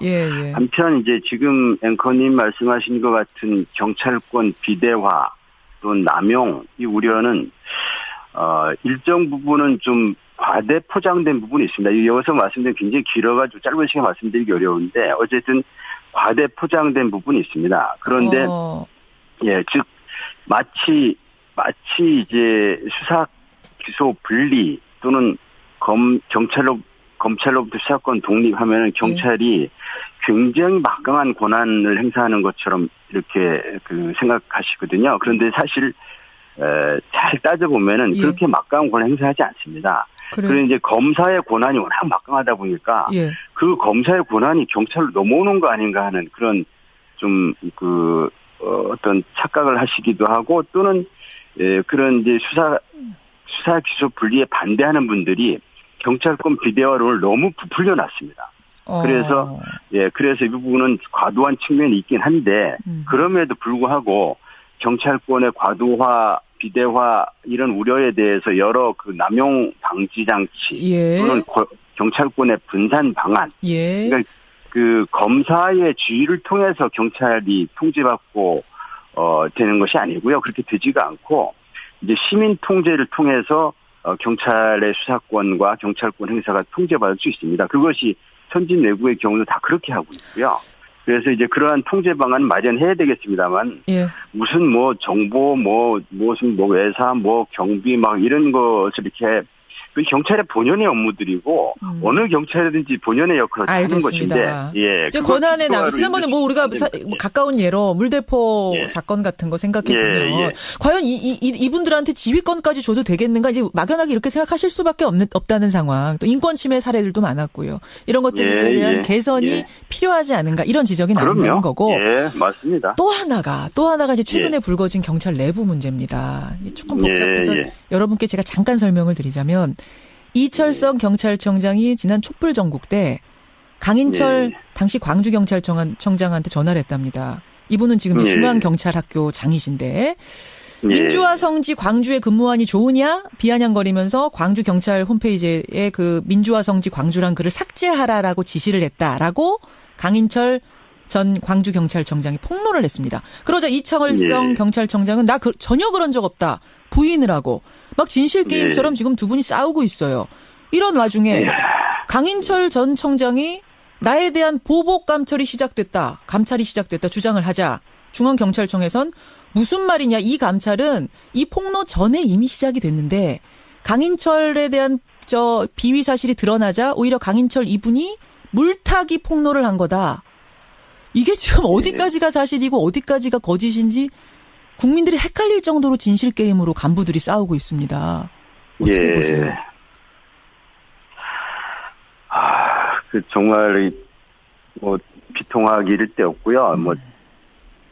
한편 이제 지금 앵커님 말씀하신 것 같은 경찰권 비대화 또는 남용 이 우려는 일정 부분은 좀 과대 포장된 부분이 있습니다. 여기서 말씀드리면 굉장히 길어가지고 짧은 시간에 말씀드리기 어려운데 어쨌든 과대 포장된 부분이 있습니다. 그런데 즉 마치 이제 수사 기소 분리 또는 검찰로부터 수사권 독립하면은 경찰이 굉장히 막강한 권한을 행사하는 것처럼 이렇게 생각하시거든요. 그런데 사실 잘 따져보면은 그렇게 막강한 권한을 행사하지 않습니다. 그리고 이제 검사의 권한이 워낙 막강하다 보니까 그 검사의 권한이 경찰로 넘어오는 거 아닌가 하는 그런 좀 어떤 착각을 하시기도 하고 또는 그런 이제 수사 기소 분리에 반대하는 분들이 경찰권 비대화론을 너무 부풀려 놨습니다. 그래서 이 부분은 과도한 측면이 있긴 한데 그럼에도 불구하고 경찰권의 과도화, 비대화 이런 우려에 대해서 여러 그 남용 방지 장치 또는 경찰권의 분산 방안, 그러니까 그 검사의 지휘를 통해서 경찰이 통제받고 되는 것이 아니고요. 그렇게 되지가 않고 이제 시민 통제를 통해서 경찰의 수사권과 경찰권 행사가 통제받을 수 있습니다. 그것이 선진 외국의 경우도 다 그렇게 하고 있고요. 그래서 이제 그러한 통제 방안을 마련해야 되겠습니다만 무슨 정보 무슨 외사 경비 막 이런 것을 이렇게 그 경찰의 본연의 업무들이고 어느 경찰이든지 본연의 역할을 하는 것인데 권한의 지난번에 우리가 가까운 예로 물대포 사건 같은 거 생각해 보면 과연 이분들한테 지휘권까지 줘도 되겠는가 이제 막연하게 이렇게 생각하실 수밖에 없다는 상황. 또 인권 침해 사례들도 많았고요. 이런 것들에 대한 개선이 필요하지 않은가 이런 지적이 나온다는 거고. 맞습니다. 또 하나가 이제 최근에 불거진 경찰 내부 문제입니다. 조금 복잡해서 여러분께 제가 잠깐 설명을 드리자면. 이철성 경찰청장이 지난 촛불 전국 때 강인철 당시 광주경찰청장한테 전화를 했답니다. 이분은 지금 중앙경찰학교 장이신데 민주화 성지 광주에 근무하니 좋으냐? 비아냥거리면서 광주 경찰 홈페이지에 그 민주화 성지 광주란 글을 삭제하라라고 지시를 했다라고 강인철 전 광주 경찰청장이 폭로를 했습니다. 그러자 이창월성 경찰청장은 나 전혀 그런 적 없다. 부인을 하고 막 진실 게임처럼 지금 두 분이 싸우고 있어요. 이런 와중에 강인철 전 청장이 나에 대한 보복 감찰이 시작됐다 주장을 하자 중앙경찰청에선 무슨 말이냐, 이 감찰은 이 폭로 전에 이미 시작이 됐는데 강인철에 대한 비위 사실이 드러나자 오히려 강인철 이분이 물타기 폭로를 한 거다. 이게 지금 어디까지가 사실이고 어디까지가 거짓인지 국민들이 헷갈릴 정도로 진실 게임으로 간부들이 싸우고 있습니다. 어떻게 보세요? 정말 비통하기 이를 데 없고요.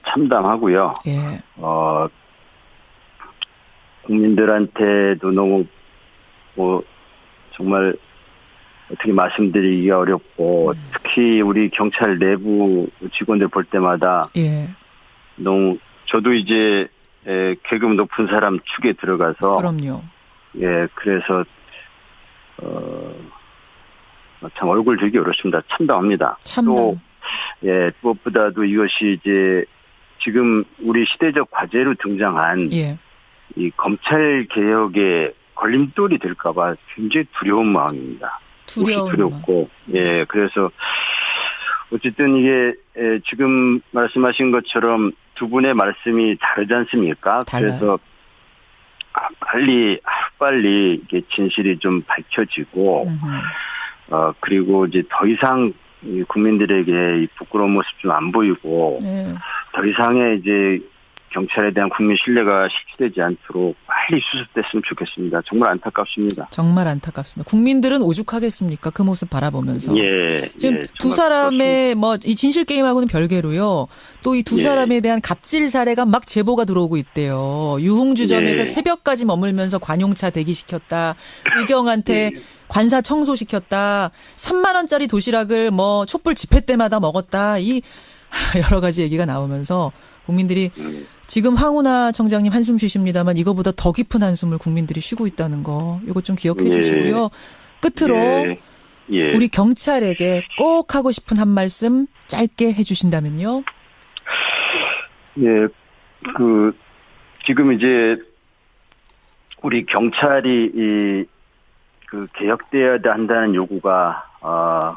참담하고요. 국민들한테도 너무 정말 어떻게 말씀드리기가 어렵고 특히 우리 경찰 내부 직원들 볼 때마다 너무 저도 이제 계급 높은 사람 축에 들어가서 그럼요. 그래서 참 얼굴 들기 어렵습니다. 참담합니다. 또 무엇보다도 이것이 이제 지금 우리 시대적 과제로 등장한 이 검찰 개혁의 걸림돌이 될까봐 굉장히 두려운 마음입니다. 두렵고 그래서 어쨌든 이게 지금 말씀하신 것처럼 두 분의 말씀이 다르지 않습니까? 달라요. 그래서 빨리 이게 진실이 좀 밝혀지고 그리고 이제 더 이상 국민들에게 이 부끄러운 모습 좀 안 보이고 더 이상의 이제 경찰에 대한 국민 신뢰가 실추되지 않도록 빨리 수습됐으면 좋겠습니다. 정말 안타깝습니다. 정말 안타깝습니다. 국민들은 오죽하겠습니까? 그 모습 바라보면서. 지금 두 사람의 이 진실 게임하고는 별개로요. 또 이 두 사람에 대한 갑질 사례가 막 제보가 들어오고 있대요. 유흥주점에서 새벽까지 머물면서 관용차 대기시켰다. 의경한테 관사 청소시켰다. 3만 원짜리 도시락을 촛불 집회 때마다 먹었다. 이 여러 가지 얘기가 나오면서 국민들이 지금 황운하 청장님 한숨 쉬십니다만 이거보다 더 깊은 한숨을 국민들이 쉬고 있다는 거 이거 좀 기억해 주시고요. 끝으로 우리 경찰에게 꼭 하고 싶은 한 말씀 짧게 해 주신다면요. 지금 이제 우리 경찰이 개혁되어야 한다는 요구가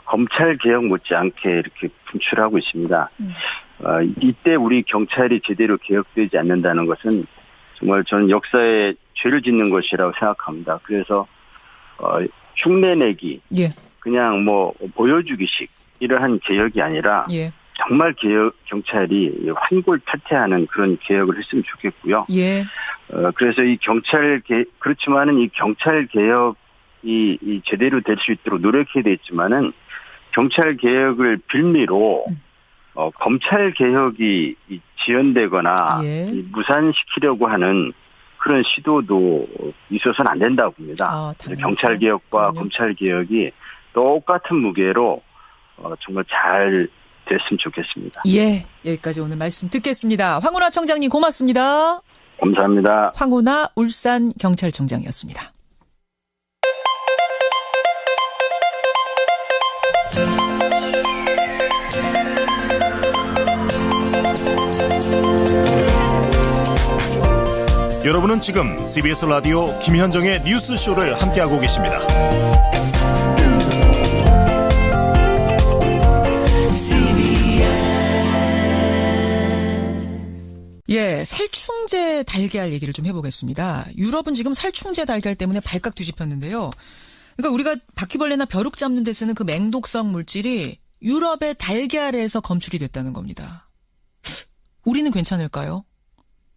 검찰 개혁 못지않게 이렇게 분출하고 있습니다. 이때 우리 경찰이 제대로 개혁되지 않는다는 것은 정말 저는 역사에 죄를 짓는 것이라고 생각합니다. 그래서 흉내내기, 그냥 보여주기식 이러한 개혁이 아니라 정말 경찰이 환골탈태하는 그런 개혁을 했으면 좋겠고요. 그래서 이 그렇지만은 이 경찰 개혁이 제대로 될 수 있도록 노력해야 되겠지만은 경찰 개혁을 빌미로 검찰 개혁이 지연되거나 무산시키려고 하는 그런 시도도 있어서는 안 된다고 봅니다. 경찰 개혁과 검찰 개혁이 똑같은 무게로 정말 잘 됐으면 좋겠습니다. 여기까지 오늘 말씀 듣겠습니다. 황운하 청장님 고맙습니다. 감사합니다. 황운하 울산 경찰청장이었습니다. 여러분은 지금 CBS 라디오 김현정의 뉴스쇼를 함께하고 계십니다. 살충제 달걀 얘기를 좀 해보겠습니다. 유럽은 지금 살충제 달걀 때문에 발칵 뒤집혔는데요. 그러니까 우리가 바퀴벌레나 벼룩 잡는 데 쓰는 그 맹독성 물질이 유럽의 달걀에서 검출이 됐다는 겁니다. 우리는 괜찮을까요?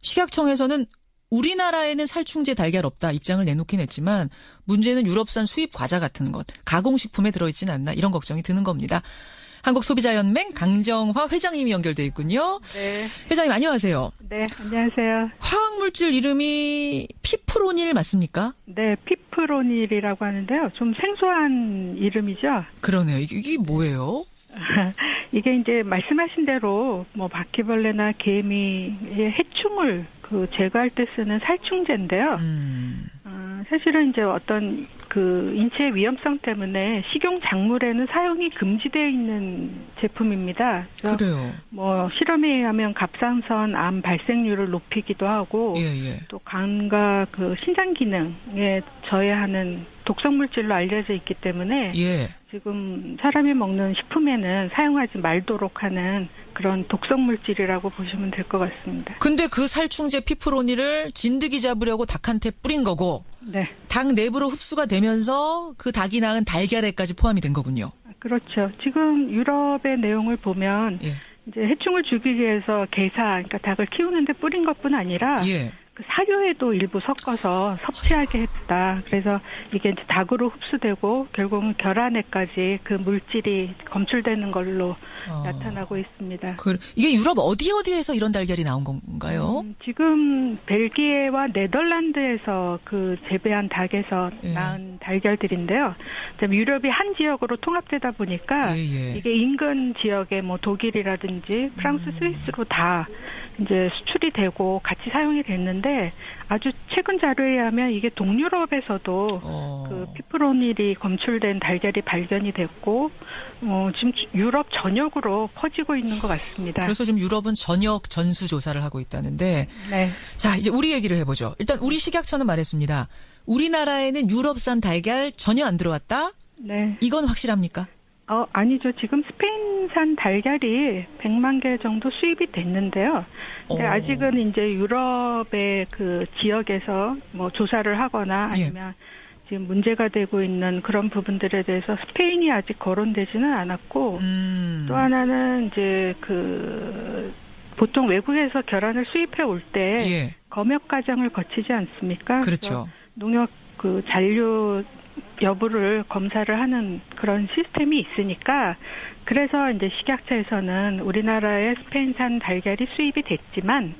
식약청에서는 우리나라에는 살충제 달걀 없다 입장을 내놓긴 했지만 문제는 유럽산 수입 과자 같은 것, 가공식품에 들어있진 않나 이런 걱정이 드는 겁니다. 한국소비자연맹 강정화 회장님이 연결돼 있군요. 네. 회장님 안녕하세요. 네, 안녕하세요. 화학물질 이름이 피프로닐 맞습니까? 네, 피프로닐이라고 하는데요. 좀 생소한 이름이죠. 그러네요. 이게 뭐예요? 이게 이제 말씀하신 대로 뭐 바퀴벌레나 개미의 해충을 제거할 때 쓰는 살충제인데요. 사실은 이제 어떤 인체 위험성 때문에 식용 작물에는 사용이 금지되어 있는 제품입니다. 그래요. 뭐 실험에 의하면 갑상선 암 발생률을 높이기도 하고 또 간과 신장 기능에 저해하는 독성 물질로 알려져 있기 때문에 지금 사람이 먹는 식품에는 사용하지 말도록 하는 그런 독성 물질이라고 보시면 될 것 같습니다. 근데 그 살충제 피프로니를 진드기 잡으려고 닭한테 뿌린 거고 네. 닭 내부로 흡수가 되면서 그 닭이 낳은 달걀에까지 포함이 된 거군요. 그렇죠. 지금 유럽의 내용을 보면 이제 해충을 죽이기 위해서 그러니까 닭을 키우는데 뿌린 것뿐 아니라 사료에도 일부 섞어서 섭취하게 했다. 그래서 이게 이제 닭으로 흡수되고 결국은 결안에까지 그 물질이 검출되는 걸로 나타나고 있습니다. 이게 유럽 어디에서 이런 달걀이 나온 건가요? 지금 벨기에와 네덜란드에서 재배한 닭에서 낳은 달걀들인데요. 유럽이 한 지역으로 통합되다 보니까 이게 인근 지역에 뭐 독일이라든지 프랑스, 스위스로 다 이제 수출이 되고 같이 사용이 됐는데 아주 최근 자료에 의하면 이게 동유럽에서도 피프로닐이 검출된 달걀이 발견이 됐고 지금 유럽 전역으로 퍼지고 있는 것 같습니다. 그래서 지금 유럽은 전역 전수 조사를 하고 있다는데 네. 자 이제 우리 얘기를 해보죠. 일단 우리 식약처는 말했습니다. 우리나라에는 유럽산 달걀 전혀 안 들어왔다? 네. 이건 확실합니까? 아니죠. 지금 스페인산 달걀이 100만 개 정도 수입이 됐는데요. 근데 아직은 이제 유럽의 지역에서 뭐 조사를 하거나 아니면 지금 문제가 되고 있는 그런 부분들에 대해서 스페인이 아직 거론되지는 않았고 또 하나는 이제 보통 외국에서 결안을 수입해 올 때 검역 과정을 거치지 않습니까? 그렇죠. 농협 잔류 여부를 검사를 하는 그런 시스템이 있으니까 그래서 이제 식약처에서는 우리나라의 스페인산 달걀이 수입이 됐지만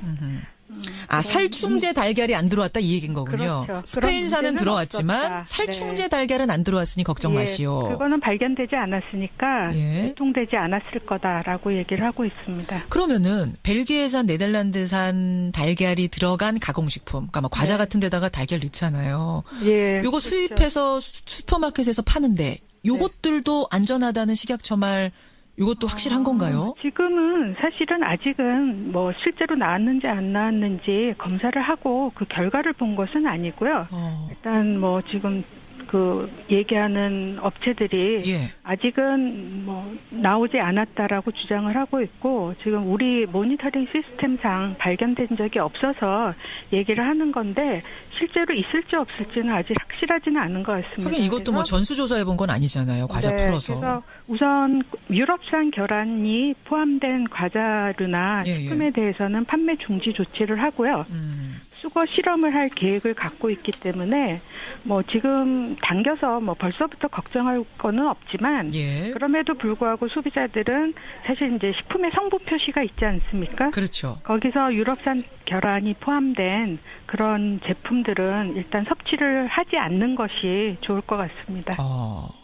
살충제 달걀이 안 들어왔다 이 얘기인 거군요. 그렇죠. 스페인산은 들어왔지만 없었다. 살충제 달걀은 안 들어왔으니 걱정 마시오. 그거는 발견되지 않았으니까 유통되지 않았을 거다라고 얘기를 하고 있습니다. 그러면은 벨기에산, 네덜란드산 달걀이 들어간 가공식품, 그러니까 막 과자 같은 데다가 달걀 넣잖아요. 요거 그렇죠. 수입해서 슈퍼마켓에서 파는데 요것들도 안전하다는 식약처 말 이것도 확실한 건가요? 지금은 사실은 아직은 뭐 실제로 나왔는지 안 나왔는지 검사를 하고 그 결과를 본 것은 아니고요. 일단 뭐 지금 얘기하는 업체들이 아직은 뭐 나오지 않았다라고 주장을 하고 있고 지금 우리 모니터링 시스템상 발견된 적이 없어서 얘기를 하는 건데 실제로 있을지 없을지는 아직 확실하지는 않은 것 같습니다. 하긴 이것도 뭐 전수조사해 본 건 아니잖아요. 과자 풀어서. 그래서 우선 유럽산 결안이 포함된 과자류나 식품에 대해서는 판매 중지 조치를 하고요. 수거 실험을 할 계획을 갖고 있기 때문에 뭐 지금 당겨서 뭐 벌써부터 걱정할 거는 없지만 그럼에도 불구하고 소비자들은 사실 이제 식품의 성분 표시가 있지 않습니까? 그렇죠. 거기서 유럽산 결안이 포함된 그런 제품들은 일단 섭취를 하지 않는 것이 좋을 것 같습니다.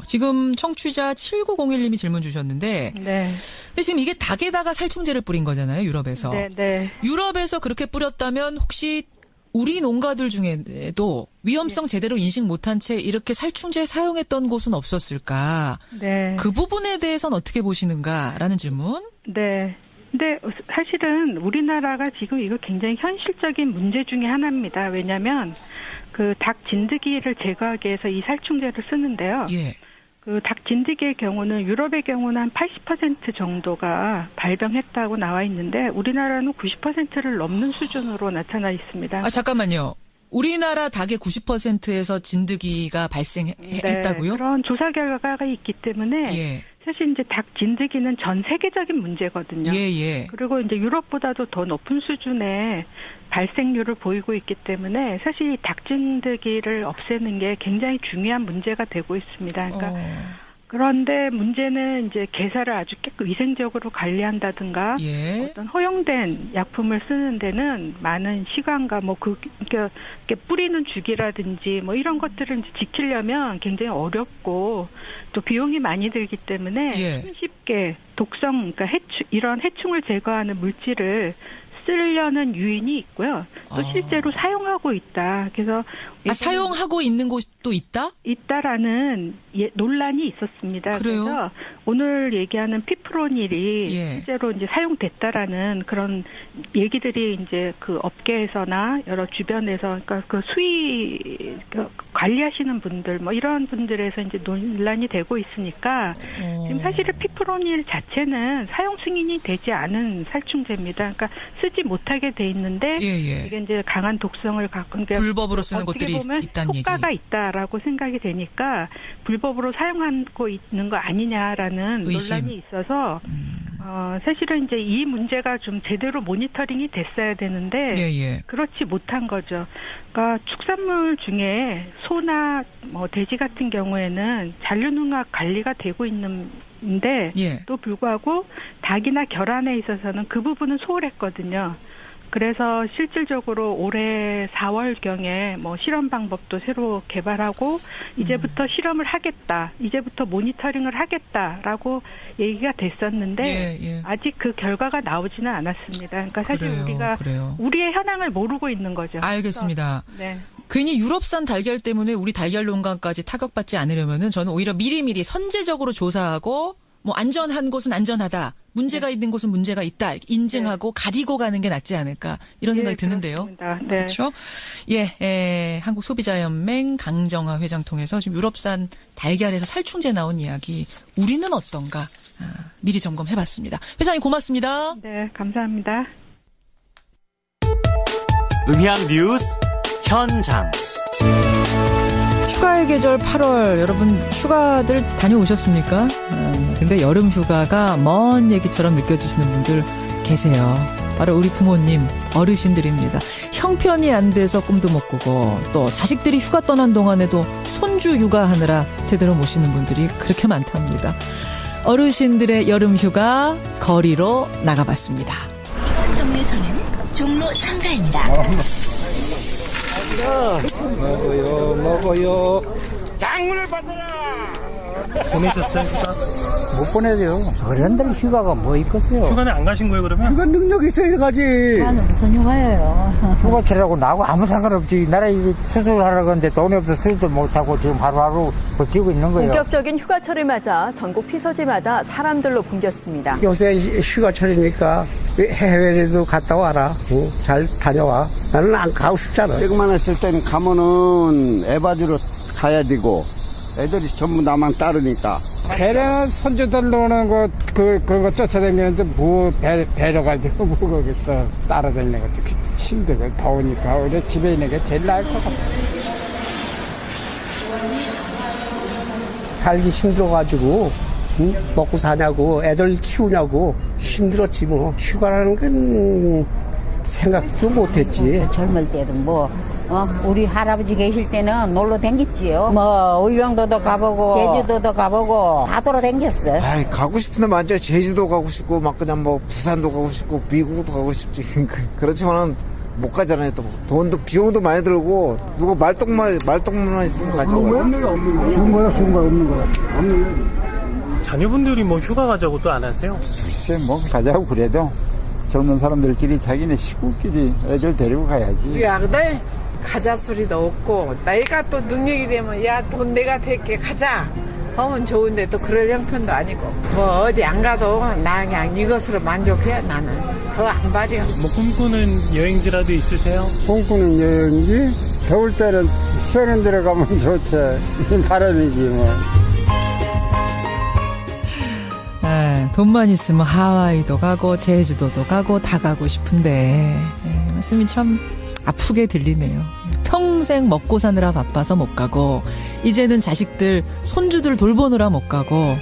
지금 청취자 7901님이 질문 주셨는데 근데 지금 이게 닭에다가 살충제를 뿌린 거잖아요. 유럽에서. 네. 유럽에서 그렇게 뿌렸다면 혹시 우리 농가들 중에도 위험성 제대로 인식 못한 채 이렇게 살충제 사용했던 곳은 없었을까? 그 부분에 대해서는 어떻게 보시는가라는 질문? 네. 근데 사실은 우리나라가 지금 이거 굉장히 현실적인 문제 중에 하나입니다. 왜냐하면 닭 진드기를 제거하기 위해서 이 살충제를 쓰는데요. 닭 진드기의 경우는 유럽의 경우는 한 80% 정도가 발병했다고 나와 있는데 우리나라는 90%를 넘는 수준으로 나타나 있습니다. 잠깐만요. 우리나라 닭의 90%에서 진드기가 발생했다고요? 그런 조사 결과가 있기 때문에 사실 이제 닭 진드기는 전 세계적인 문제거든요. 그리고 이제 유럽보다도 더 높은 수준의 발생률을 보이고 있기 때문에 사실 닭 진드기를 없애는 게 굉장히 중요한 문제가 되고 있습니다. 그러니까 그런데 문제는 이제 개사를 아주 위생적으로 관리한다든가 어떤 허용된 약품을 쓰는 데는 많은 시간과 뭐 이렇게 뿌리는 주기라든지 뭐 이런 것들을 이제 지키려면 굉장히 어렵고 또 비용이 많이 들기 때문에 쉽게 독성, 그러니까 이런 해충을 제거하는 물질을 쓰려는 유인이 있고요. 또 실제로 사용하고 있다. 그래서 사용하고 있는 곳도 있다? 있다라는 논란이 있었습니다. 그래요? 그래서 오늘 얘기하는 피프로닐이 실제로 이제 사용됐다라는 그런 얘기들이 이제 그 업계에서나 여러 주변에서 그러니까 그 수의 관리하시는 분들 뭐 이런 분들에서 이제 논란이 되고 있으니까 지금 사실은 피프로닐 자체는 사용 승인이 되지 않은 살충제입니다. 그러니까 쓰지 못하게 돼 있는데 이게 이제 강한 독성을 갖고 불법으로 쓰는 곳들이 있다는 얘기. 효과가 있다라고 생각이 되니까 불법으로 사용하고 있는 거 아니냐라는 의심. 논란이 있어서 사실은 이제 이 문제가 좀 제대로 모니터링이 됐어야 되는데 그렇지 못한 거죠. 그러니까 축산물 중에 소나 뭐 돼지 같은 경우에는 잔류농약 관리가 되고 있는데 또 불구하고 닭이나 결안에 있어서는 그 부분은 소홀했거든요. 그래서 실질적으로 올해 4월경에 뭐 실험 방법도 새로 개발하고 이제부터 실험을 하겠다, 이제부터 모니터링을 하겠다라고 얘기가 됐었는데 아직 그 결과가 나오지는 않았습니다. 그러니까 사실 우리가 우리의 현황을 모르고 있는 거죠. 알겠습니다. 그래서, 괜히 유럽산 달걀 때문에 우리 달걀 농가까지 타격받지 않으려면은 저는 오히려 미리미리 선제적으로 조사하고 뭐 안전한 곳은 안전하다. 문제가 있는 곳은 문제가 있다. 인증하고 가리고 가는 게 낫지 않을까. 이런 생각이 드는데요. 그렇죠? 한국 소비자연맹 강정화 회장 통해서 지금 유럽산 달걀에서 살충제 나온 이야기 우리는 어떤가 미리 점검해봤습니다. 회장님 고맙습니다. 네, 감사합니다. 음향 뉴스 현장. 휴가의 계절 8월 여러분 휴가들 다녀오셨습니까? 근데 여름 휴가가 먼 얘기처럼 느껴지시는 분들 계세요. 바로 우리 부모님, 어르신들입니다. 형편이 안 돼서 꿈도 못 꾸고 또 자식들이 휴가 떠난 동안에도 손주 육아하느라 제대로 모시는 분들이 그렇게 많답니다. 어르신들의 여름 휴가 거리로 나가봤습니다. 이번 동네에서는 종로 상가입니다. 먹어요. 장문을 받아라. 보내셨어요, 휴가? 못 보내죠. 어른들 휴가가 뭐 있겠어요? 휴가는 안 가신 거예요, 그러면? 휴가 능력이 있어야 가지. 휴가는 무슨 휴가예요? 휴가철하고 나하고 아무 상관없지. 나라 이게 수술하려고 하는데 돈이 없어서 수술도 못하고 지금 하루하루 버티고 있는 거예요. 본격적인 휴가철을 맞아 전국 피서지마다 사람들로 붐볐습니다. 요새 휴가철이니까 해외에도 갔다 와라. 잘 다녀와. 나는 안 가고 싶잖아. 조금만 했을 때는 가면은 애바지로 가야 되고 애들이 전부 나만 따르니까. 배려는 손주들 노는 거, 그거 쫓아다니는데 뭐 배려가 되고 뭐 거기서 따라다니는 것도 힘들고 더우니까 오히려 집에 있는 게 제일 나을 것 같아. 살기 힘들어가지고 먹고 사냐고 애들 키우냐고 힘들었지 뭐. 휴가라는 건 생각도 못했지. 젊을 때는 우리 할아버지 계실 때는 놀러 댕겼지요. 울릉도도 가보고 제주도도 가보고 다 돌아댕겼어. 가고 싶은 데 많죠. 제주도 가고 싶고 막 그냥 부산도 가고 싶고 미국도 가고 싶지. 그렇지만은 못 가잖아요. 또 돈도 비용도 많이 들고 누가 말똥만 있으면 가죠. 없는 거야 없는 거야. 자녀분들이 휴가 가자고 또 안 하세요? 글쎄 가자고 그래도 젊은 사람들끼리 자기네 식구끼리 애들 데리고 가야지. 근데 가자 소리도 없고 나이가 또 능력이 되면 야 돈 내가 댈게 가자 하면 좋은데 또 그럴 형편도 아니고 어디 안 가도 나 그냥 이것으로 만족해. 나는 더 안 바려. 꿈꾸는 여행지라도 있으세요? 꿈꾸는 여행지? 더울 때는 시원한 데로 가면 좋지. 바람이지 뭐. 돈만 있으면 하와이도 가고 제주도도 가고 다 가고 싶은데 말씀이 참 아프게 들리네요. 평생 먹고 사느라 바빠서 못 가고 이제는 자식들 손주들 돌보느라 못 가고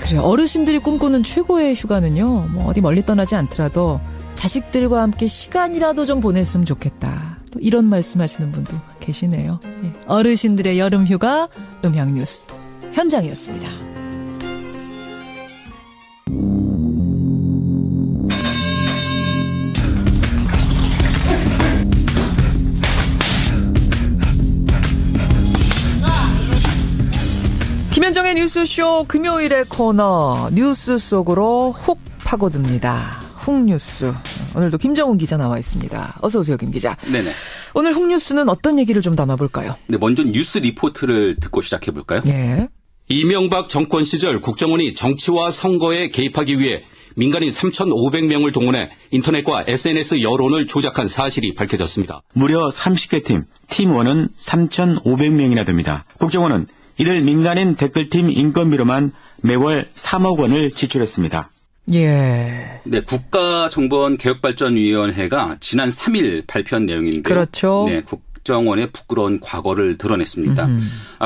그래 어르신들이 꿈꾸는 최고의 휴가는요. 어디 멀리 떠나지 않더라도 자식들과 함께 시간이라도 좀 보냈으면 좋겠다. 또 이런 말씀하시는 분도 계시네요. 어르신들의 여름 휴가 음향뉴스 현장이었습니다. 김현정의 김현정의 뉴스쇼 금요일의 코너 뉴스 속으로 훅 파고듭니다. 훅뉴스. 오늘도 김정훈 기자 나와 있습니다. 어서 오세요, 김 기자. 네네. 오늘 훅뉴스는 어떤 얘기를 좀 담아볼까요? 네, 먼저 뉴스 리포트를 듣고 시작해볼까요? 네. 이명박 정권 시절 국정원이 정치와 선거에 개입하기 위해 민간인 3,500명을 동원해 인터넷과 SNS 여론을 조작한 사실이 밝혀졌습니다. 무려 30개 팀, 팀1은 3,500명이나 됩니다. 국정원은 이들 민간인 댓글팀 인건비로만 매월 3억 원을 지출했습니다. 예. 네, 국가정보원개혁발전위원회가 지난 3일 발표한 내용인데요. 그렇죠. 네, 국정원의 부끄러운 과거를 드러냈습니다.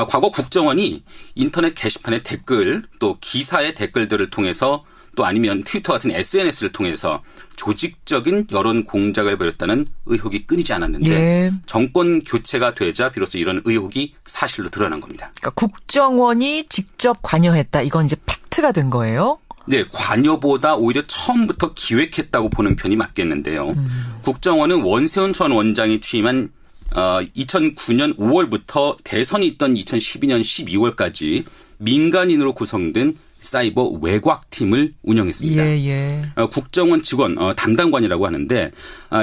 과거 국정원이 인터넷 게시판의 댓글, 또 기사의 댓글들을 통해서 또 아니면 트위터 같은 SNS를 통해서 조직적인 여론 공작을 벌였다는 의혹이 끊이지 않았는데 예. 정권 교체가 되자 비로소 이런 의혹이 사실로 드러난 겁니다. 그러니까 국정원이 직접 관여했다. 이건 이제 팩트가 된 거예요? 네, 관여보다 오히려 처음부터 기획했다고 보는 편이 맞겠는데요. 국정원은 원세훈 전 원장이 취임한 2009년 5월부터 대선이 있던 2012년 12월까지 민간인으로 구성된 사이버 외곽팀을 운영했습니다. 예. 국정원 직원 담당관이라고 하는데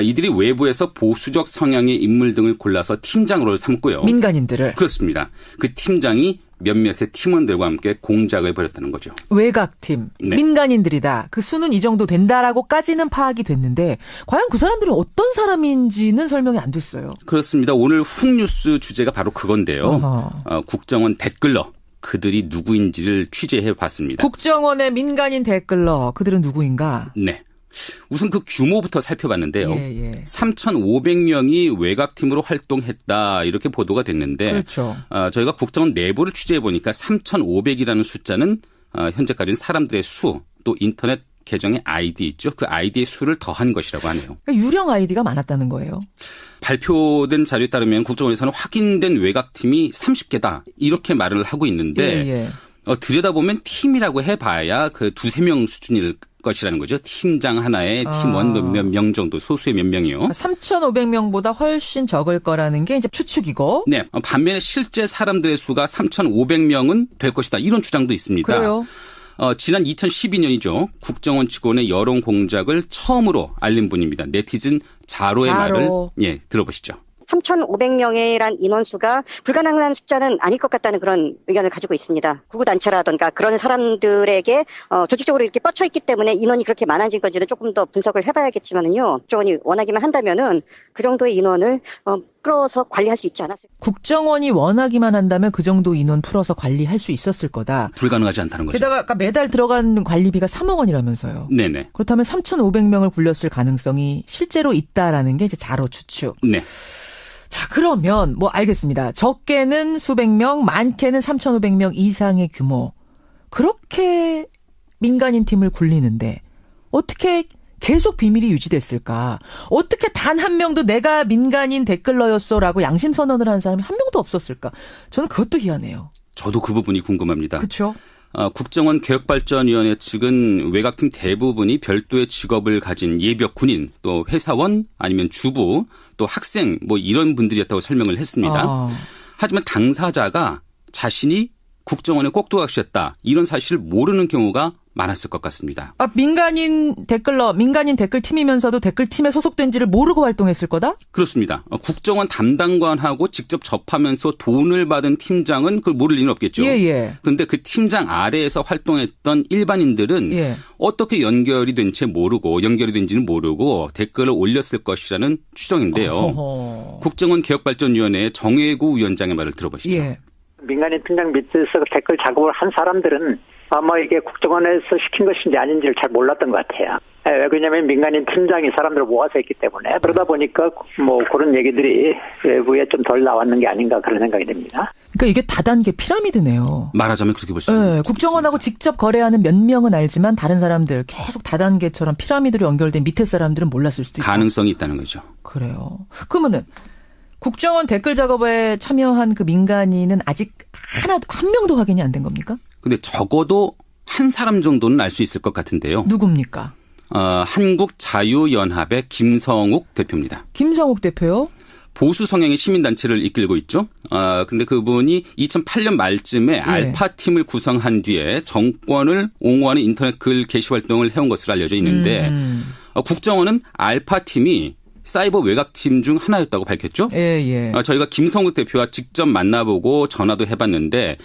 이들이 외부에서 보수적 성향의 인물 등을 골라서 팀장으로 삼고요. 민간인들을. 그렇습니다. 그 팀장이 몇몇의 팀원들과 함께 공작을 벌였다는 거죠. 외곽팀, 네. 민간인들이다. 그 수는 이 정도 된다라고까지는 파악이 됐는데 과연 그 사람들은 어떤 사람인지는 설명이 안 됐어요. 그렇습니다. 오늘 훅뉴스 주제가 바로 그건데요. 국정원 댓글러. 그들이 누구인지를 취재해 봤습니다. 국정원의 민간인 댓글러. 그들은 누구인가? 네. 우선 그 규모부터 살펴봤는데요. 예. 3,500명이 외곽팀으로 활동했다 이렇게 보도가 됐는데 그렇죠. 저희가 국정원 내부를 취재해 보니까 3,500이라는 숫자는 현재까지는 사람들의 수, 또 인터넷 계정의 아이디 있죠. 그 아이디의 수를 더한 것이라고 하네요. 그러니까 유령 아이디가 많았다는 거예요. 발표된 자료에 따르면 국정원에서는 확인된 외곽팀이 30개다 이렇게 말을 하고 있는데 들여다보면 팀이라고 해봐야 그 2-3명 수준일 것이라는 거죠. 팀장 하나에 팀원 몇 명 정도, 소수의 몇 명이요. 3,500명보다 훨씬 적을 거라는 게 이제 추측이고. 네. 반면에 실제 사람들의 수가 3,500명은 될 것이다. 이런 주장도 있습니다. 그래요. 지난 2012년이죠. 국정원 직원의 여론 공작을 처음으로 알린 분입니다. 네티즌 자로의 말을 들어보시죠. 3,500명이란 인원수가 불가능한 숫자는 아닐 것 같다는 그런 의견을 가지고 있습니다. 구구단체라든가 그런 사람들에게 조직적으로 이렇게 뻗쳐 있기 때문에 인원이 그렇게 많아진 건지는 조금 더 분석을 해봐야겠지만은요. 국정원이 원하기만 한다면은 그 정도의 인원을 끌어서 관리할 수 있지 않았을까. 국정원이 원하기만 한다면 그 정도 인원 풀어서 관리할 수 있었을 거다. 불가능하지 않다는 거죠. 게다가 아까 매달 들어간 관리비가 3억 원이라면서요. 네네. 그렇다면 3,500명을 굴렸을 가능성이 실제로 있다라는 게 이제 자로 추측. 네. 자, 그러면 뭐 알겠습니다. 적게는 수백 명, 많게는 3,500명 이상의 규모. 그렇게 민간인 팀을 굴리는데 어떻게 계속 비밀이 유지됐을까? 어떻게 단 한 명도 내가 민간인 댓글러였어라고 양심 선언을 하는 사람이 한 명도 없었을까? 저는 그것도 희한해요. 저도 그 부분이 궁금합니다. 그렇죠. 국정원 개혁발전위원회 측은 외곽팀 대부분이 별도의 직업을 가진 예비역 군인, 또 회사원, 아니면 주부, 또 학생 뭐 이런 분들이었다고 설명을 했습니다. 하지만 당사자가 자신이 국정원에 꼭두각시였다 이런 사실을 모르는 경우가 많았을 것 같습니다. 민간인 댓글러, 민간인 댓글팀이면서도 댓글팀에 소속된지를 모르고 활동했을 거다? 그렇습니다. 국정원 담당관하고 직접 접하면서 돈을 받은 팀장은 그걸 모를 리는 없겠죠. 그런데 그 팀장 아래에서 활동했던 일반인들은 어떻게 연결이 된지 모르고 댓글을 올렸을 것이라는 추정인데요. 국정원 개혁발전위원회 정혜구 위원장의 말을 들어보시죠. 민간인 팀장 밑에서 댓글 작업을 한 사람들은 아마 이게 국정원에서 시킨 것인지 아닌지를 잘 몰랐던 것 같아요. 왜냐하면 민간인 팀장이 사람들을 모아서 했기 때문에 그러다 보니까 뭐 그런 얘기들이 외부에 좀 덜 나왔는 게 아닌가 그런 생각이 듭니다. 그러니까 이게 다단계 피라미드네요. 말하자면 그렇게 볼 수 있습니다. 국정원하고 직접 거래하는 몇 명은 알지만 다른 사람들 계속 다단계처럼 피라미드로 연결된 밑에 사람들은 몰랐을 수도 있다. 가능성이 있다는 거죠. 그래요. 그러면은 국정원 댓글 작업에 참여한 그 민간인은 아직 한 명도 확인이 안 된 겁니까? 근데 적어도 한 사람 정도는 알 수 있을 것 같은데요. 누굽니까? 한국자유연합의 김성욱 대표입니다. 김성욱 대표요? 보수 성향의 시민단체를 이끌고 있죠. 근데 그분이 2008년 말쯤에 알파팀을 구성한 뒤에 정권을 옹호하는 인터넷 글 게시 활동을 해온 것으로 알려져 있는데 국정원은 알파팀이 사이버 외곽팀 중 하나였다고 밝혔죠. 저희가 김성욱 대표와 직접 만나보고 전화도 해봤는데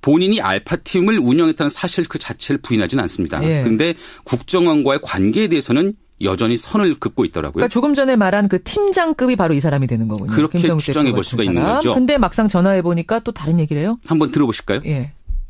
본인이 알파팀을 운영했다는 사실 그 자체를 부인하지는 않습니다. 그런데 국정원과의 관계에 대해서는 여전히 선을 긋고 있더라고요. 그러니까 조금 전에 말한 그 팀장급이 바로 이 사람이 되는 거군요. 그렇게 추정해 볼 수가 있는 거죠. 근데 막상 전화해 보니까 또 다른 얘기를 해요? 한번 들어보실까요?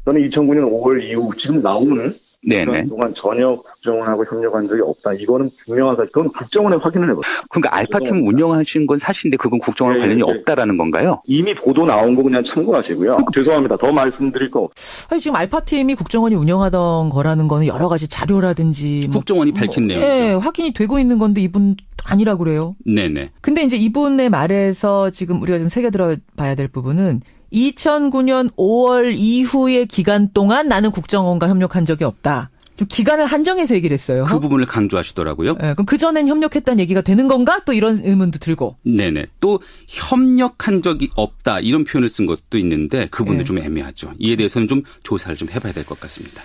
저는 2009년 5월 이후 지금 나오는 그런 동안 전혀 국정원하고 협력한 적이 없다. 이거는 분명한 사실. 그건 국정원에 확인을 해봐요. 그러니까 알파팀 운영하신 건 사실인데 그건 국정원 관련이 없다라는 건가요? 이미 보도 나온 거 그냥 참고하시고요. 죄송합니다. 더 말씀드릴 거. 아니, 지금 알파팀이 국정원이 운영하던 거라는 거는 여러 가지 자료라든지 국정원이 밝힌 내용이죠. 확인이 되고 있는 건데 이분 아니라고 그래요. 네네. 근데 이제 이분의 말에서 지금 우리가 좀 새겨들어 봐야 될 부분은 2009년 5월 이후의 기간 동안 나는 국정원과 협력한 적이 없다. 좀 기간을 한정해서 얘기를 했어요. 그 부분을 강조하시더라고요. 그럼 그전엔 협력했다는 얘기가 되는 건가? 또 이런 의문도 들고. 네네. 또 협력한 적이 없다 이런 표현을 쓴 것도 있는데 그 부분도 좀 애매하죠. 이에 대해서는 좀 조사를 좀 해봐야 될 것 같습니다.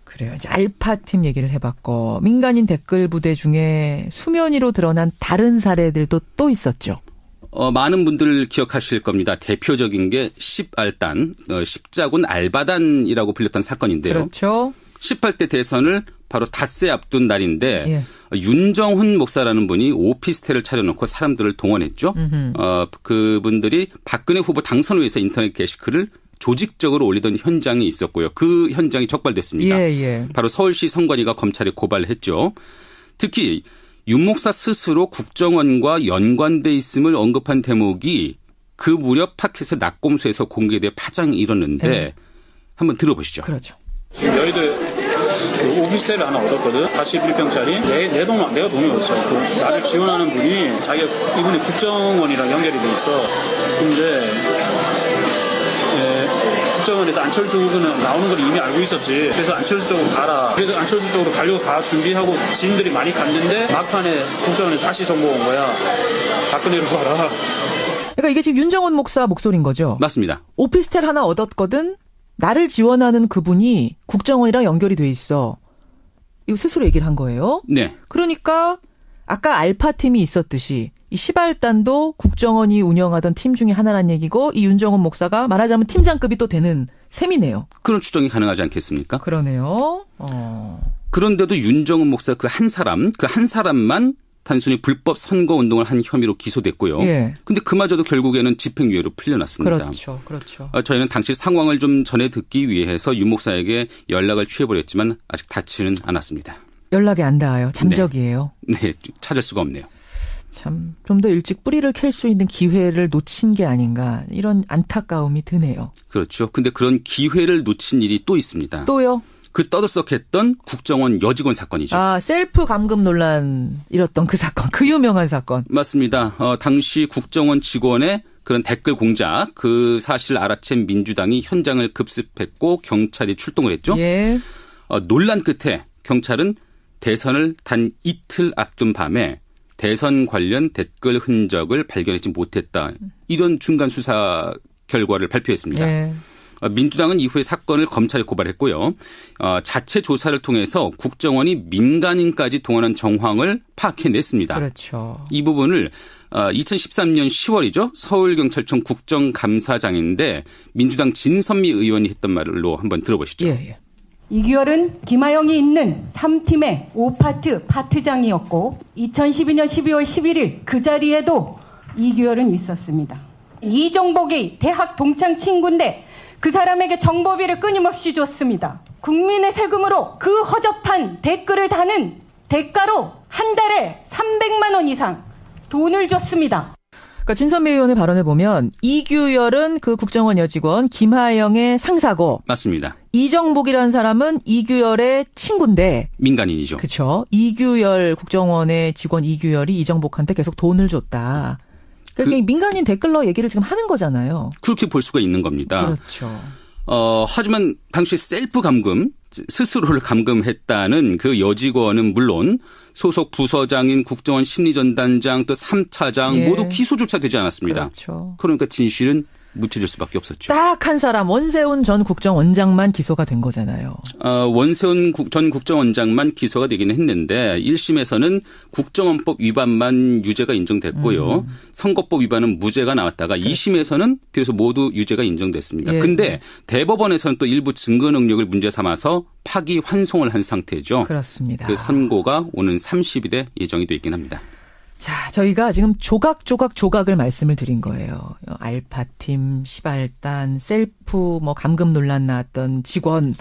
그래요. 이제 알파팀 얘기를 해봤고 민간인 댓글 부대 중에 수면 위로 드러난 다른 사례들도 또 있었죠. 많은 분들 기억하실 겁니다. 대표적인 게 10알단, 십자군 알바단이라고 불렸던 사건인데요. 그렇죠. 18대 대선을 바로 닷새 앞둔 날인데 윤정훈 목사라는 분이 오피스텔을 차려놓고 사람들을 동원했죠. 그분들이 박근혜 후보 당선을 위해서 인터넷 게시글을 조직적으로 올리던 현장이 있었고요. 그 현장이 적발됐습니다. 바로 서울시 선관위가 검찰에 고발했죠. 특히 윤 목사 스스로 국정원과 연관돼 있음을 언급한 대목이 그 무렵 팟캐스트 낙곰수에서 공개돼 파장이 일었는데 한번 들어보시죠. 그렇죠. 너희들 그 오피스텔을 하나 얻었거든. 41평짜리. 내가 돈이 없어. 그 나를 지원하는 분이 이분이 국정원이랑 연결이 돼 있어. 근데 국정원에서 안철수 후보는 나오는 걸 이미 알고 있었지. 그래서 안철수 쪽으로 가라. 그래서 안철수 쪽으로 가려고 다 준비하고 지인들이 많이 갔는데 막판에 국정원에서 다시 정보가 온 거야. 박근혜로 가라. 그러니까 이게 지금 윤정훈 목사 목소리인 거죠? 맞습니다. 오피스텔 하나 얻었거든. 나를 지원하는 그분이 국정원이랑 연결이 돼 있어. 이거 스스로 얘기를 한 거예요. 네. 그러니까 아까 알파팀이 있었듯이 이 시발단도 국정원이 운영하던 팀 중에 하나란 얘기고 이 윤정훈 목사가 말하자면 팀장급이 또 되는 셈이네요. 그런 추정이 가능하지 않겠습니까? 그러네요. 그런데도 윤정훈 목사 그 한 사람만 단순히 불법 선거운동을 한 혐의로 기소됐고요. 근데 그마저도 결국에는 집행유예로 풀려났습니다. 그렇죠. 저희는 당시 상황을 좀 전해 듣기 위해서 윤 목사에게 연락을 취해보렸지만 아직 닿지는 않았습니다. 연락이 안 닿아요. 잠적이에요. 네, 찾을 수가 없네요. 참, 좀 더 일찍 뿌리를 캘 수 있는 기회를 놓친 게 아닌가 이런 안타까움이 드네요. 그렇죠. 근데 그런 기회를 놓친 일이 또 있습니다. 또요? 그 떠들썩했던 국정원 여직원 사건이죠. 셀프 감금 논란 일었던 그 사건, 그 유명한 사건. 맞습니다. 당시 국정원 직원의 그런 댓글 공작, 그 사실을 알아챈 민주당이 현장을 급습했고 경찰이 출동을 했죠. 논란 끝에 경찰은 대선을 단 이틀 앞둔 밤에 대선 관련 댓글 흔적을 발견하지 못했다. 이런 중간 수사 결과를 발표했습니다. 민주당은 이후에 사건을 검찰에 고발했고요. 자체 조사를 통해서 국정원이 민간인까지 동원한 정황을 파악해냈습니다. 그렇죠. 이 부분을 2013년 10월이죠. 서울경찰청 국정감사장인데 민주당 진선미 의원이 했던 말로 한번 들어보시죠. 이규열은 김하영이 있는 3팀의 5파트 파트장이었고 2012년 12월 11일 그 자리에도 이규열은 있었습니다. 이종복이 대학 동창 친구인데 그 사람에게 정보비를 끊임없이 줬습니다. 국민의 세금으로 그 허접한 댓글을 다는 대가로 한 달에 300만 원 이상 돈을 줬습니다. 그러니까 진선미 의원의 발언을 보면 이규열은 그 국정원 여직원 김하영의 상사고 맞습니다. 이정복이라는 사람은 이규열의 친구인데 민간인이죠. 그렇죠. 이규열 국정원의 직원 이규열이 이정복한테 계속 돈을 줬다. 그러니까 민간인 댓글러 얘기를 지금 하는 거잖아요. 그렇게 볼 수가 있는 겁니다. 그렇죠. 하지만 당시 셀프 감금 스스로를 감금했다는 그 여직원은 물론 소속 부서장인 국정원 심리전단장 또 3차장 모두 기소조차 되지 않았습니다. 그렇죠. 그러니까 진실은 묻혀질 수밖에 없었죠. 딱 한 사람 원세훈 전 국정원장만 기소가 된 거잖아요. 원세훈 전 국정원장만 기소가 되기는 했는데 1심에서는 국정원법 위반만 유죄가 인정됐고요. 선거법 위반은 무죄가 나왔다가 2심에서는 비로소 모두 유죄가 인정됐습니다. 그런데 대법원에서는 또 일부 증거 능력을 문제 삼아서 파기환송을 한 상태죠. 그렇습니다. 그 선고가 오는 30일에 예정이 돼 있긴 합니다. 자, 저희가 지금 조각을 말씀을 드린 거예요. 알파팀, 시발단, 셀프, 감금 논란 나왔던 직원.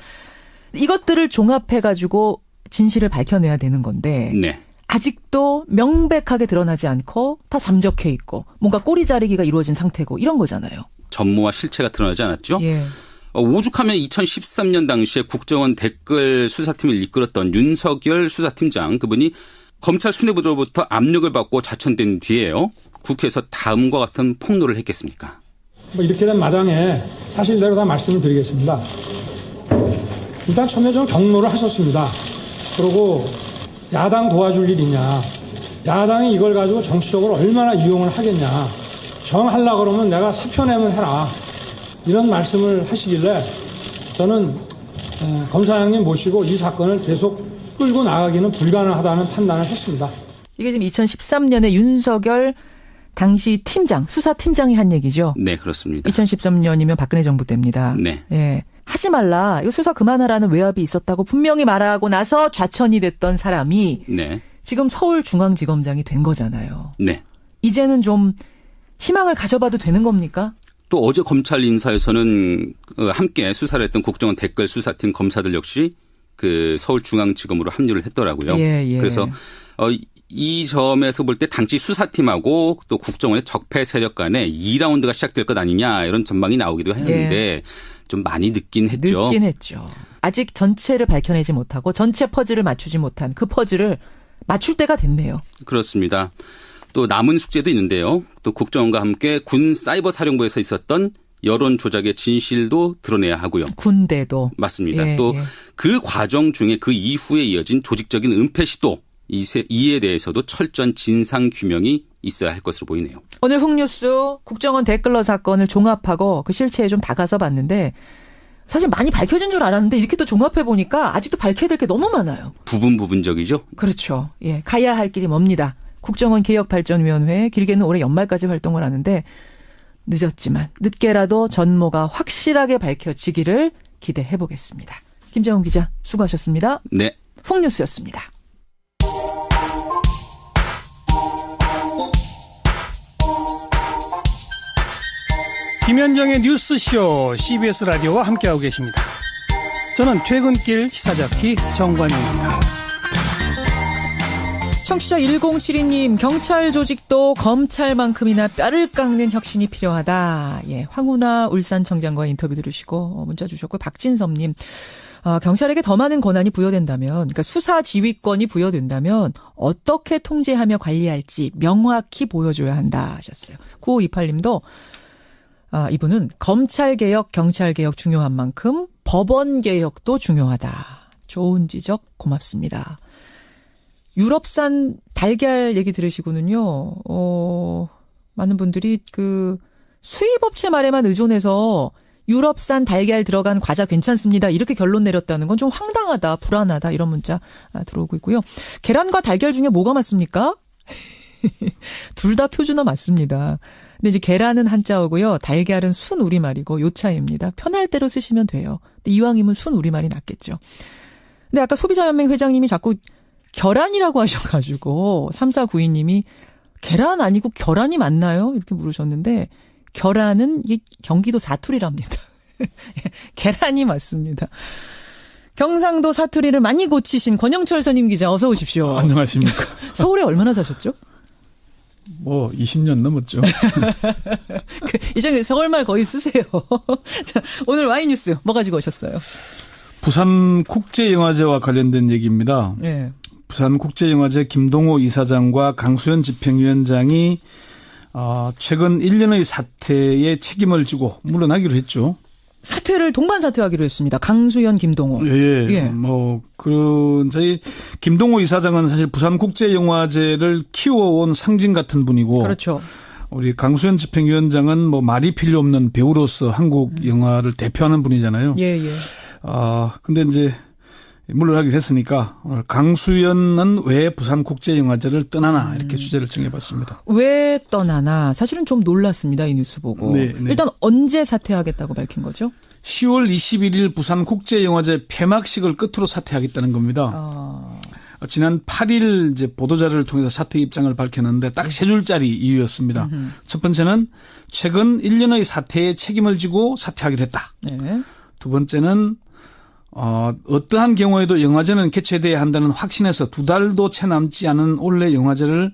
이것들을 종합해가지고 진실을 밝혀내야 되는 건데. 네. 아직도 명백하게 드러나지 않고 다 잠적해 있고 뭔가 꼬리 자르기가 이루어진 상태고 이런 거잖아요. 전모와 실체가 드러나지 않았죠? 예. 오죽하면 2013년 당시에 국정원 댓글 수사팀을 이끌었던 윤석열 수사팀장 그분이 검찰 수뇌부로부터 압력을 받고 자천된 뒤에요. 국회에서 다음과 같은 폭로를 했겠습니까? 이렇게 된 마당에 사실대로 다 말씀을 드리겠습니다. 일단 처음에 좀 경로를 하셨습니다. 그리고 야당 도와줄 일 있냐. 야당이 이걸 가지고 정치적으로 얼마나 이용을 하겠냐. 정하려고 그러면 내가 사표 내면 해라. 이런 말씀을 하시길래 저는 검사장님 모시고 이 사건을 계속 끌고 나가기는 불가능하다는 판단을 했습니다. 이게 지금 2013년에 윤석열 당시 팀장, 수사팀장이 한 얘기죠? 네, 그렇습니다. 2013년이면 박근혜 정부 때입니다. 네. 예. 하지 말라. 이거 수사 그만하라는 외압이 있었다고 분명히 말하고 나서 좌천이 됐던 사람이 네. 지금 서울중앙지검장이 된 거잖아요. 네. 이제는 좀 희망을 가져봐도 되는 겁니까? 또 어제 검찰 인사에서는 함께 수사를 했던 국정원 댓글 수사팀 검사들 역시 그 서울중앙지검으로 합류를 했더라고요. 예. 그래서 이 점에서 볼 때 당시 수사팀하고 또 국정원의 적폐 세력 간에 2라운드가 시작될 것 아니냐 이런 전망이 나오기도 했는데 좀 많이 늦긴 했죠. 아직 전체를 밝혀내지 못하고 전체 퍼즐을 맞추지 못한 그 퍼즐을 맞출 때가 됐네요. 그렇습니다. 또 남은 숙제도 있는데요. 또 국정원과 함께 군 사이버 사령부에서 있었던 여론 조작의 진실도 드러내야 하고요. 군대도. 맞습니다. 또 그 과정 중에 그 이후에 이어진 조직적인 은폐 시도 이에 대해서도 철저한 진상 규명이 있어야 할 것으로 보이네요. 오늘 훅뉴스 국정원 댓글러 사건을 종합하고 그 실체에 좀 다가서 봤는데 사실 많이 밝혀진 줄 알았는데 이렇게 또 종합해 보니까 아직도 밝혀야 될 게 너무 많아요. 부분적이죠? 그렇죠. 예, 가야 할 길이 멉니다. 국정원 개혁발전위원회 길게는 올해 연말까지 활동을 하는데 늦었지만 늦게라도 전모가 확실하게 밝혀지기를 기대해 보겠습니다. 김정은 기자 수고하셨습니다. 네. 훅뉴스였습니다. 김현정의 뉴스쇼 CBS 라디오와 함께하고 계십니다. 저는 퇴근길 시사자키 정관용입니다. 청취자 1072님, 경찰 조직도 검찰만큼이나 뼈를 깎는 혁신이 필요하다. 예, 황운하 울산청장과 인터뷰 들으시고 문자 주셨고, 박진섭님, 경찰에게 더 많은 권한이 부여된다면, 그러니까 수사 지휘권이 부여된다면 어떻게 통제하며 관리할지 명확히 보여줘야 한다 하셨어요. 9528님도 이분은 검찰개혁, 경찰개혁 중요한 만큼 법원개혁도 중요하다. 좋은 지적 고맙습니다. 유럽산 달걀 얘기 들으시고는요, 많은 분들이 그 수입업체 말에만 의존해서 유럽산 달걀 들어간 과자 괜찮습니다. 이렇게 결론 내렸다는 건 좀 황당하다, 불안하다 이런 문자 들어오고 있고요. 계란과 달걀 중에 뭐가 맞습니까? 둘 다 표준어 맞습니다. 근데 이제 계란은 한자어고요. 달걀은 순 우리말이고 요 차이입니다. 편할 대로 쓰시면 돼요. 근데 이왕이면 순 우리말이 낫겠죠. 근데 아까 소비자연맹 회장님이 자꾸 결란이라고 하셔가지고 3492님이 계란 아니고 결란이 맞나요? 이렇게 물으셨는데 결란은 이게 경기도 사투리랍니다. 계란이 맞습니다. 경상도 사투리를 많이 고치신 권영철 선임 기자 어서 오십시오. 안녕하십니까. 서울에 얼마나 사셨죠? 20년 넘었죠. 이제 서울말 거의 쓰세요. 자, 오늘 와이뉴스 뭐 가지고 오셨어요? 부산국제영화제와 관련된 얘기입니다. 네. 부산국제영화제 김동호 이사장과 강수현 집행위원장이 최근 1년의 사태에 책임을 지고 물러나기로 했죠. 사퇴를 동반 사퇴하기로 했습니다. 강수연, 김동호. 예. 저희 김동호 이사장은 사실 부산국제영화제를 키워온 상징 같은 분이고. 그렇죠. 우리 강수연 집행위원장은 말이 필요 없는 배우로서 한국 영화를 대표하는 분이잖아요. 예. 근데 이제 물러나기로 했으니까 오늘 강수연은 왜 부산국제영화제를 떠나나 이렇게 주제를 정해봤습니다. 왜 떠나나 사실은 좀 놀랐습니다. 이 뉴스 보고. 네. 일단 언제 사퇴하겠다고 밝힌 거죠? 10월 21일 부산국제영화제 폐막식을 끝으로 사퇴하겠다는 겁니다. 지난 8일 이제 보도자료를 통해서 사퇴 입장을 밝혔는데 딱 3줄짜리 이유였습니다. 첫 번째는 최근 1년의 사퇴에 책임을 지고 사퇴하기로 했다. 네. 두 번째는 어떠한 경우에도 영화제는 개최돼야 한다는 확신에서 2달도 채 남지 않은 올해 영화제를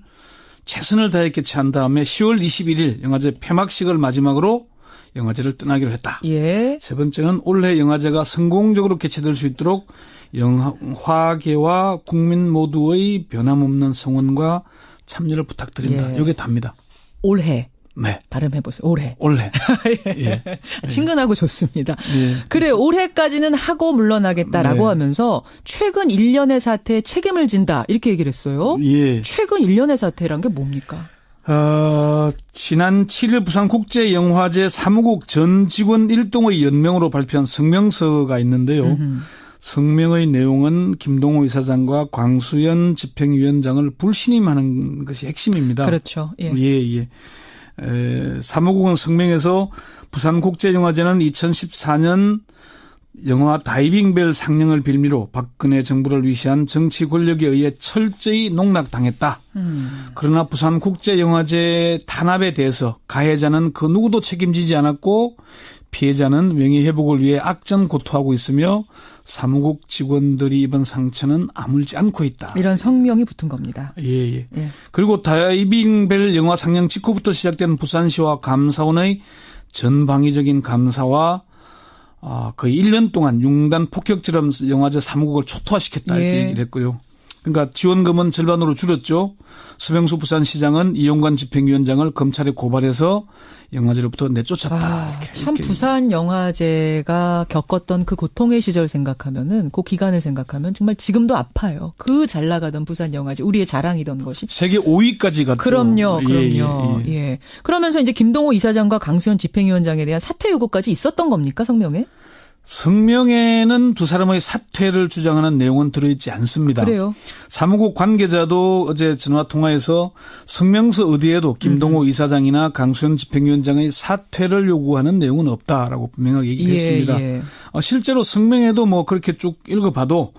최선을 다해 개최한 다음에 10월 21일 영화제 폐막식을 마지막으로 영화제를 떠나기로 했다. 예. 세 번째는 올해 영화제가 성공적으로 개최될 수 있도록 영화계와 국민 모두의 변함없는 성원과 참여를 부탁드린다. 이게 답니다. 올해. 네. 발음해보세요. 올해. 예. 친근하고 좋습니다. 예. 그래, 올해까지는 하고 물러나겠다라고 하면서 최근 1년의 사태에 책임을 진다. 이렇게 얘기를 했어요. 예. 최근 1년의 사태란 게 뭡니까? 지난 7일 부산국제영화제 사무국 전 직원 일동의 연명으로 발표한 성명서가 있는데요. 성명의 내용은 김동호 이사장과 광수연 집행위원장을 불신임하는 것이 핵심입니다. 그렇죠. 예. 사무국은 성명에서 부산국제영화제는 2014년 영화 다이빙벨 상영을 빌미로 박근혜 정부를 위시한 정치 권력에 의해 철저히 농락당했다. 그러나 부산국제영화제 탄압에 대해서 가해자는 그 누구도 책임지지 않았고 피해자는 명예회복을 위해 악전고투하고 있으며 사무국 직원들이 입은 상처는 아물지 않고 있다. 이런 성명이 붙은 겁니다. 예. 그리고 다이빙벨 영화 상영 직후부터 시작된 부산시와 감사원의 전방위적인 감사와 거의 1년 동안 융단 폭격처럼 영화제 사무국을 초토화시켰다 이렇게 얘기를 했고요. 그러니까 지원금은 절반으로 줄였죠. 서명수 부산시장은 이용관 집행위원장을 검찰에 고발해서 영화제로부터 내쫓았다. 참 부산 영화제가 겪었던 그 고통의 시절 생각하면은 그 기간을 생각하면 정말 지금도 아파요. 그 잘 나가던 부산 영화제 우리의 자랑이던 것이 세계 5위까지 갔죠. 그럼요. 예. 그러면서 이제 김동호 이사장과 강수연 집행위원장에 대한 사퇴 요구까지 있었던 겁니까 성명에? 성명에는 두 사람의 사퇴를 주장하는 내용은 들어있지 않습니다. 그래요? 사무국 관계자도 어제 전화통화에서 성명서 어디에도 김동호 이사장이나 강수연 집행위원장의 사퇴를 요구하는 내용은 없다라고 분명하게 얘기했습니다. 실제로 성명에도 그렇게 쭉 읽어봐도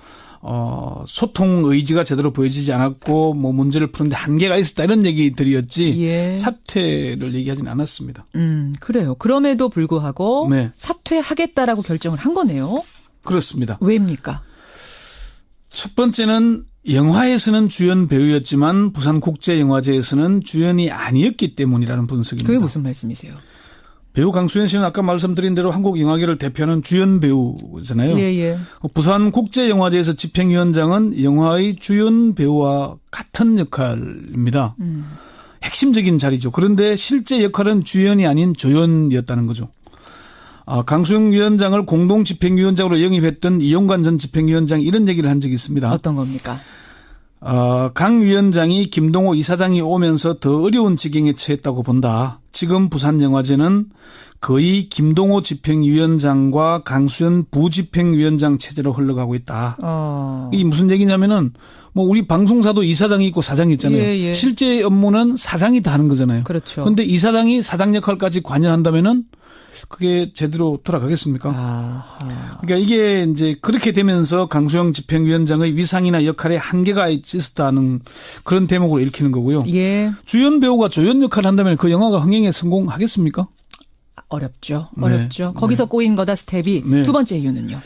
소통 의지가 제대로 보여지지 않았고 문제를 푸는데 한계가 있었다 이런 얘기들이었지 사퇴를 얘기하진 않았습니다. 그래요. 그럼에도 불구하고 사퇴하겠다라고 결정을 한 거네요. 그렇습니다. 왜입니까? 첫 번째는 영화에서는 주연 배우였지만 부산국제영화제에서는 주연이 아니었기 때문이라는 분석입니다. 그게 무슨 말씀이세요? 배우 강수연 씨는 아까 말씀드린 대로 한국 영화계를 대표하는 주연 배우잖아요. 예. 부산국제영화제에서 집행위원장은 영화의 주연 배우와 같은 역할입니다. 핵심적인 자리죠. 그런데 실제 역할은 주연이 아닌 조연이었다는 거죠. 강수영 위원장을 공동 집행위원장으로 영입했던 이용관 전 집행위원장이 이런 얘기를 한 적이 있습니다. 어떤 겁니까? 강 위원장이 김동호 이사장이 오면서 더 어려운 지경에 처했다고 본다. 지금 부산영화제는 거의 김동호 집행위원장과 강수연 부집행위원장 체제로 흘러가고 있다. 이게 무슨 얘기냐면은 우리 방송사도 이사장이 있고 사장이 있잖아요. 실제 업무는 사장이 다 하는 거잖아요. 그렇죠. 그런데 이사장이 사장 역할까지 관여한다면은 그게 제대로 돌아가겠습니까? 그러니까 이게 이제 그렇게 되면서 강수영 집행위원장의 위상이나 역할에 한계가 있었다는 그런 대목으로 읽히는 거고요. 주연 배우가 조연 역할을 한다면 그 영화가 흥행에 성공하겠습니까? 어렵죠. 거기서 꼬인 거다 스텝이. 두 번째 이유는요?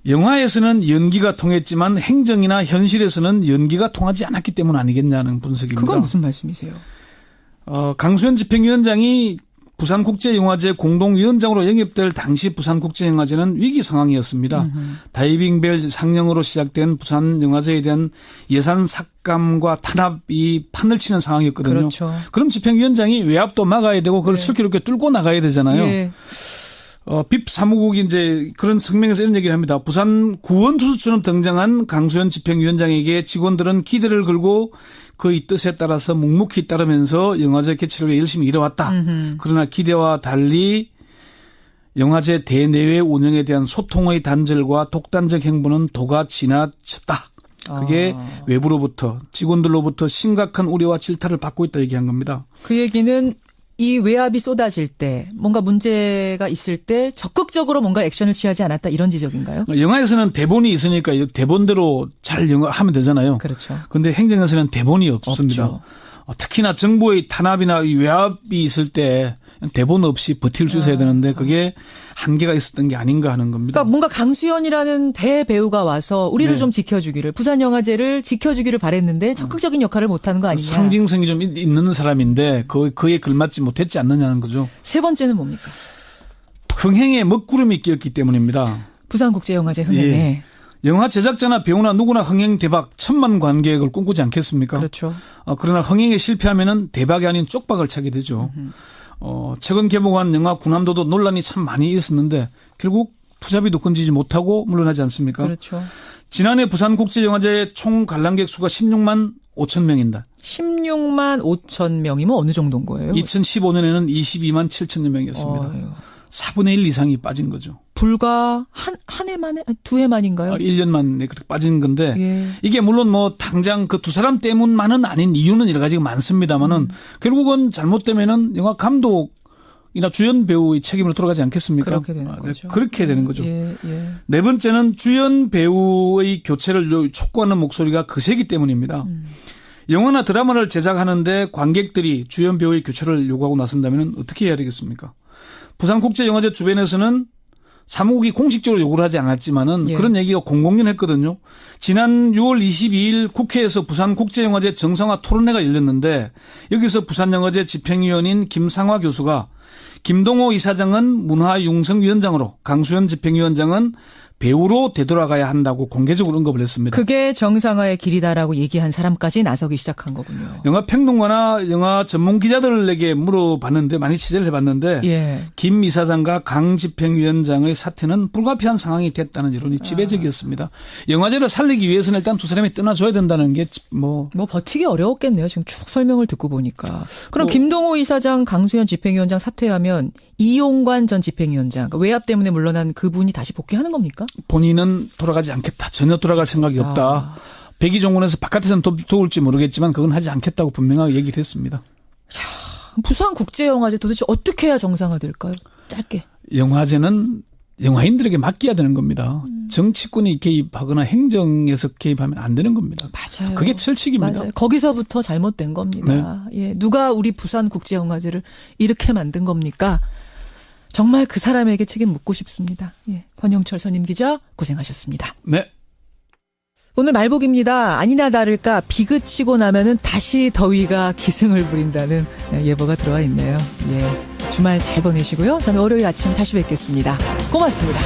영화에서는 연기가 통했지만 행정이나 현실에서는 연기가 통하지 않았기 때문 아니겠냐는 분석입니다. 그건 무슨 말씀이세요? 강수연 집행위원장이 부산국제영화제 공동위원장으로 영입될 당시 부산국제영화제는 위기 상황이었습니다. 다이빙벨 상영으로 시작된 부산영화제에 대한 예산 삭감과 탄압이 판을 치는 상황이었거든요. 그렇죠. 그럼 집행위원장이 외압도 막아야 되고 그걸 슬기롭게 뚫고 나가야 되잖아요. 빕 사무국이 이제 그런 성명에서 이런 얘기를 합니다. 부산 구원투수처럼 등장한 강수현 집행위원장에게 직원들은 기대를 걸고 그의 뜻에 따라서 묵묵히 따르면서 영화제 개최를 위해 열심히 일해왔다. 그러나 기대와 달리 영화제 대내외 운영에 대한 소통의 단절과 독단적 행보는 도가 지나쳤다. 그게 외부로부터 직원들로부터 심각한 우려와 질타를 받고 있다 얘기한 겁니다. 그 얘기는 이 외압이 쏟아질 때 뭔가 문제가 있을 때 적극적으로 뭔가 액션을 취하지 않았다 이런 지적인가요? 영화에서는 대본이 있으니까 대본대로 잘 하면 되잖아요. 그렇죠. 그런데 행정에서는 대본이 없습니다. 없죠. 특히나 정부의 탄압이나 외압이 있을 때 대본 없이 버틸 수 있어야 되는데 그게 한계가 있었던 게 아닌가 하는 겁니다. 그러니까 뭔가 강수현이라는 대배우가 와서 우리를 좀 지켜주기를 부산영화제를 지켜주기를 바랬는데 적극적인 역할을 못하는 거 아니냐. 상징성이 좀 있는 사람인데 그에 걸맞지 못했지 않느냐는 거죠. 세 번째는 뭡니까? 흥행에 먹구름이 끼었기 때문입니다. 부산국제영화제 흥행에. 예. 영화 제작자나 배우나 누구나 흥행 대박 1000만 관객을 꿈꾸지 않겠습니까? 그렇죠. 그러나 흥행에 실패하면은 대박이 아닌 쪽박을 차게 되죠. 최근 개봉한 영화 구남도도 논란이 참 많이 있었는데 결국 투자비도 건지지 못하고 물러나지 않습니까? 그렇죠. 지난해 부산국제영화제 총 관람객 수가 16만 5천 명입니다. 16만 5천 명이면 어느 정도인 거예요? 2015년에는 22만 7천여 명이었습니다. 4분의 1 이상이 빠진 거죠. 불과 한 해 만에? 두 해 만인가요? 1년 만에 그렇게 빠진 건데 예. 이게 물론 뭐 당장 그 두 사람 때문만은 아닌 이유는 여러 가지가 많습니다만은 결국은 잘못되면은 영화 감독이나 주연 배우의 책임으로 돌아가지 않겠습니까? 그렇게 되는 거죠. 그렇게 되는 거죠. 예, 예. 네 번째는 주연 배우의 교체를 촉구하는 목소리가 거세기 때문입니다. 영화나 드라마를 제작하는데 관객들이 주연 배우의 교체를 요구하고 나선다면 어떻게 해야 되겠습니까? 부산국제영화제 주변에서는 사무국이 공식적으로 요구를 하지 않았지만은 그런 얘기가 공공연 했거든요. 지난 6월 22일 국회에서 부산국제영화제 정상화 토론회가 열렸는데 여기서 부산영화제 집행위원인 김상화 교수가 김동호 이사장은 문화융성위원장으로 강수현 집행위원장은 배우로 되돌아가야 한다고 공개적으로 언급을 했습니다. 그게 정상화의 길이다라고 얘기한 사람까지 나서기 시작한 거군요. 영화 평론가나 영화 전문 기자들에게 물어봤는데 많이 취재를 해봤는데 김 이사장과 강 집행위원장의 사퇴는 불가피한 상황이 됐다는 여론이 지배적이었습니다. 영화제를 살리기 위해서는 일단 두 사람이 떠나줘야 된다는 게 뭐 버티기 어려웠겠네요. 지금 쭉 설명을 듣고 보니까. 그럼 김동호 이사장, 강수현 집행위원장 사퇴하면 이용관 전 집행위원장, 그러니까 외압 때문에 물러난 그분이 다시 복귀하는 겁니까? 본인은 돌아가지 않겠다. 전혀 돌아갈 생각이 없다. 백의종군에서 바깥에서는 도울지 모르겠지만 그건 하지 않겠다고 분명하게 얘기를 했습니다. 부산국제영화제 도대체 어떻게 해야 정상화될까요? 짧게. 영화제는 영화인들에게 맡겨야 되는 겁니다. 정치권이 개입하거나 행정에서 개입하면 안 되는 겁니다. 맞아요. 그게 철칙입니다. 맞아요. 거기서부터 잘못된 겁니다. 예, 누가 우리 부산국제영화제를 이렇게 만든 겁니까? 정말 그 사람에게 책임 묻고 싶습니다. 예, 권영철 선임 기자 고생하셨습니다. 네. 오늘 말복입니다. 아니나 다를까 비 그치고 나면은 다시 더위가 기승을 부린다는 예보가 들어와 있네요. 예, 주말 잘 보내시고요. 저는 월요일 아침 다시 뵙겠습니다. 고맙습니다.